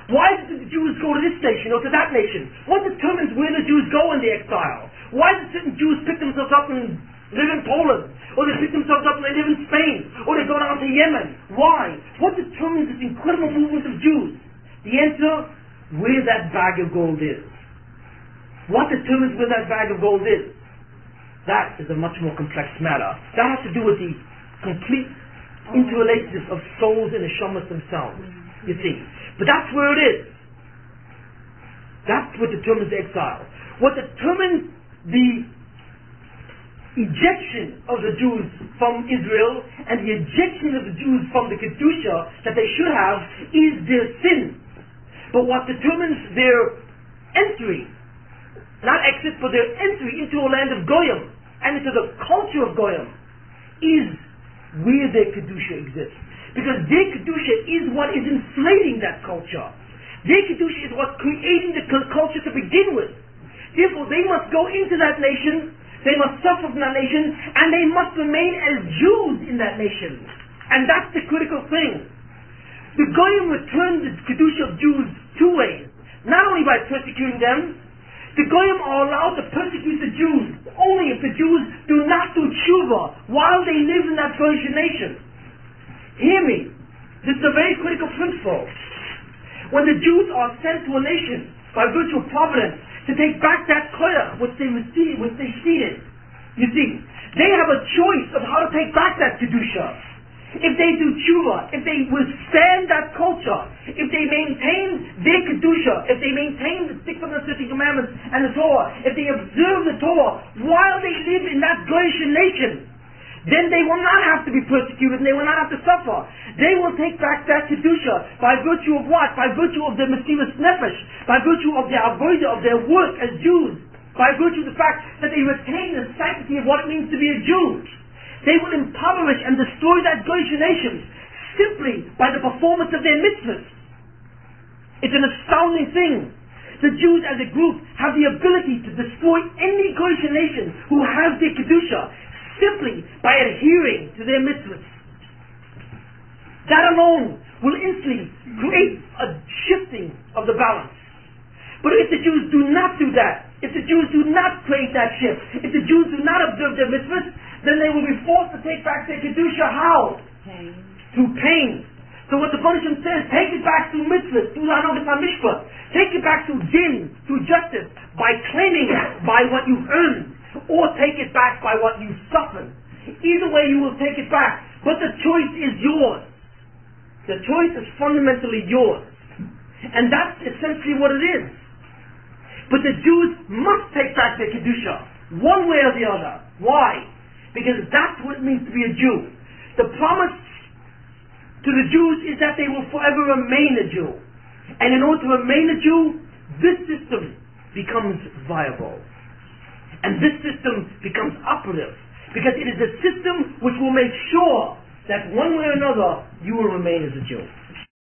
why did the Jews go to this nation or to that nation? What determines where the Jews go in the exile? Why did certain Jews pick themselves up and live in Poland? Or they pick themselves up and they live in Spain? Or they go down to Yemen? Why? What determines this incredible movement of Jews? The answer, where that bag of gold is. What determines where that bag of gold is? That is a much more complex matter. That has to do with the complete interrelationship of souls and neshamas themselves. You see. But that's where it is. That's what determines the exile. What determines the ejection of the Jews from Israel and the ejection of the Jews from the Kedusha that they should have is their sin. But what determines their entry, not exit, but their entry into a land of Goyim and into the culture of Goyim is where their Kedusha exists. Because their Kedusha is what is inflating that culture. Their Kedusha is what's creating the culture to begin with. Therefore, they must go into that nation, they must suffer from that nation, and they must remain as Jews in that nation. And that's the critical thing. The Goyim returned the Kedusha of Jews two ways. Not only by persecuting them, the Goyim are allowed to persecute the Jews only if the Jews do not do tshuva while they live in that Persian nation. Hear me. This is a very critical principle. When the Jews are sent to a nation by virtue of providence to take back that koyach which they received, which they ceded, you see, they have a choice of how to take back that Kedusha. If they do tshuva, if they withstand that culture, if they maintain their Kedusha, if they maintain the 630 commandments and the Torah, if they observe the Torah while they live in that Goyish nation, then they will not have to be persecuted and they will not have to suffer. They will take back that Kedusha by virtue of what? By virtue of their Mesiras Nefesh, by virtue of their avodah, of their work as Jews, by virtue of the fact that they retain the sanctity of what it means to be a Jew. They will impoverish and destroy that Goyish nation simply by the performance of their mitzvahs. It's an astounding thing. The Jews as a group have the ability to destroy any Goyish nation who has their Kedusha simply by adhering to their mitzvahs. That alone will instantly create a shifting of the balance. But if the Jews do not do that, if the Jews do not create that shift, if the Jews do not observe their mitzvahs, then they will be forced to take back their Kedusha. How? Pain. Through pain. So what the punishment says, take it back through mitzvahs, through Hanogat HaMishpah. Take it back through din, through justice, by claiming it, by what you've earned, or take it back by what you suffered. Either way you will take it back, but the choice is yours. The choice is fundamentally yours. And that's essentially what it is. But the Jews must take back their Kedusha, one way or the other. Why? Because that's what it means to be a Jew. The promise to the Jews is that they will forever remain a Jew. And in order to remain a Jew, this system becomes viable. And this system becomes operative. Because it is a system which will make sure that one way or another, you will remain as a Jew.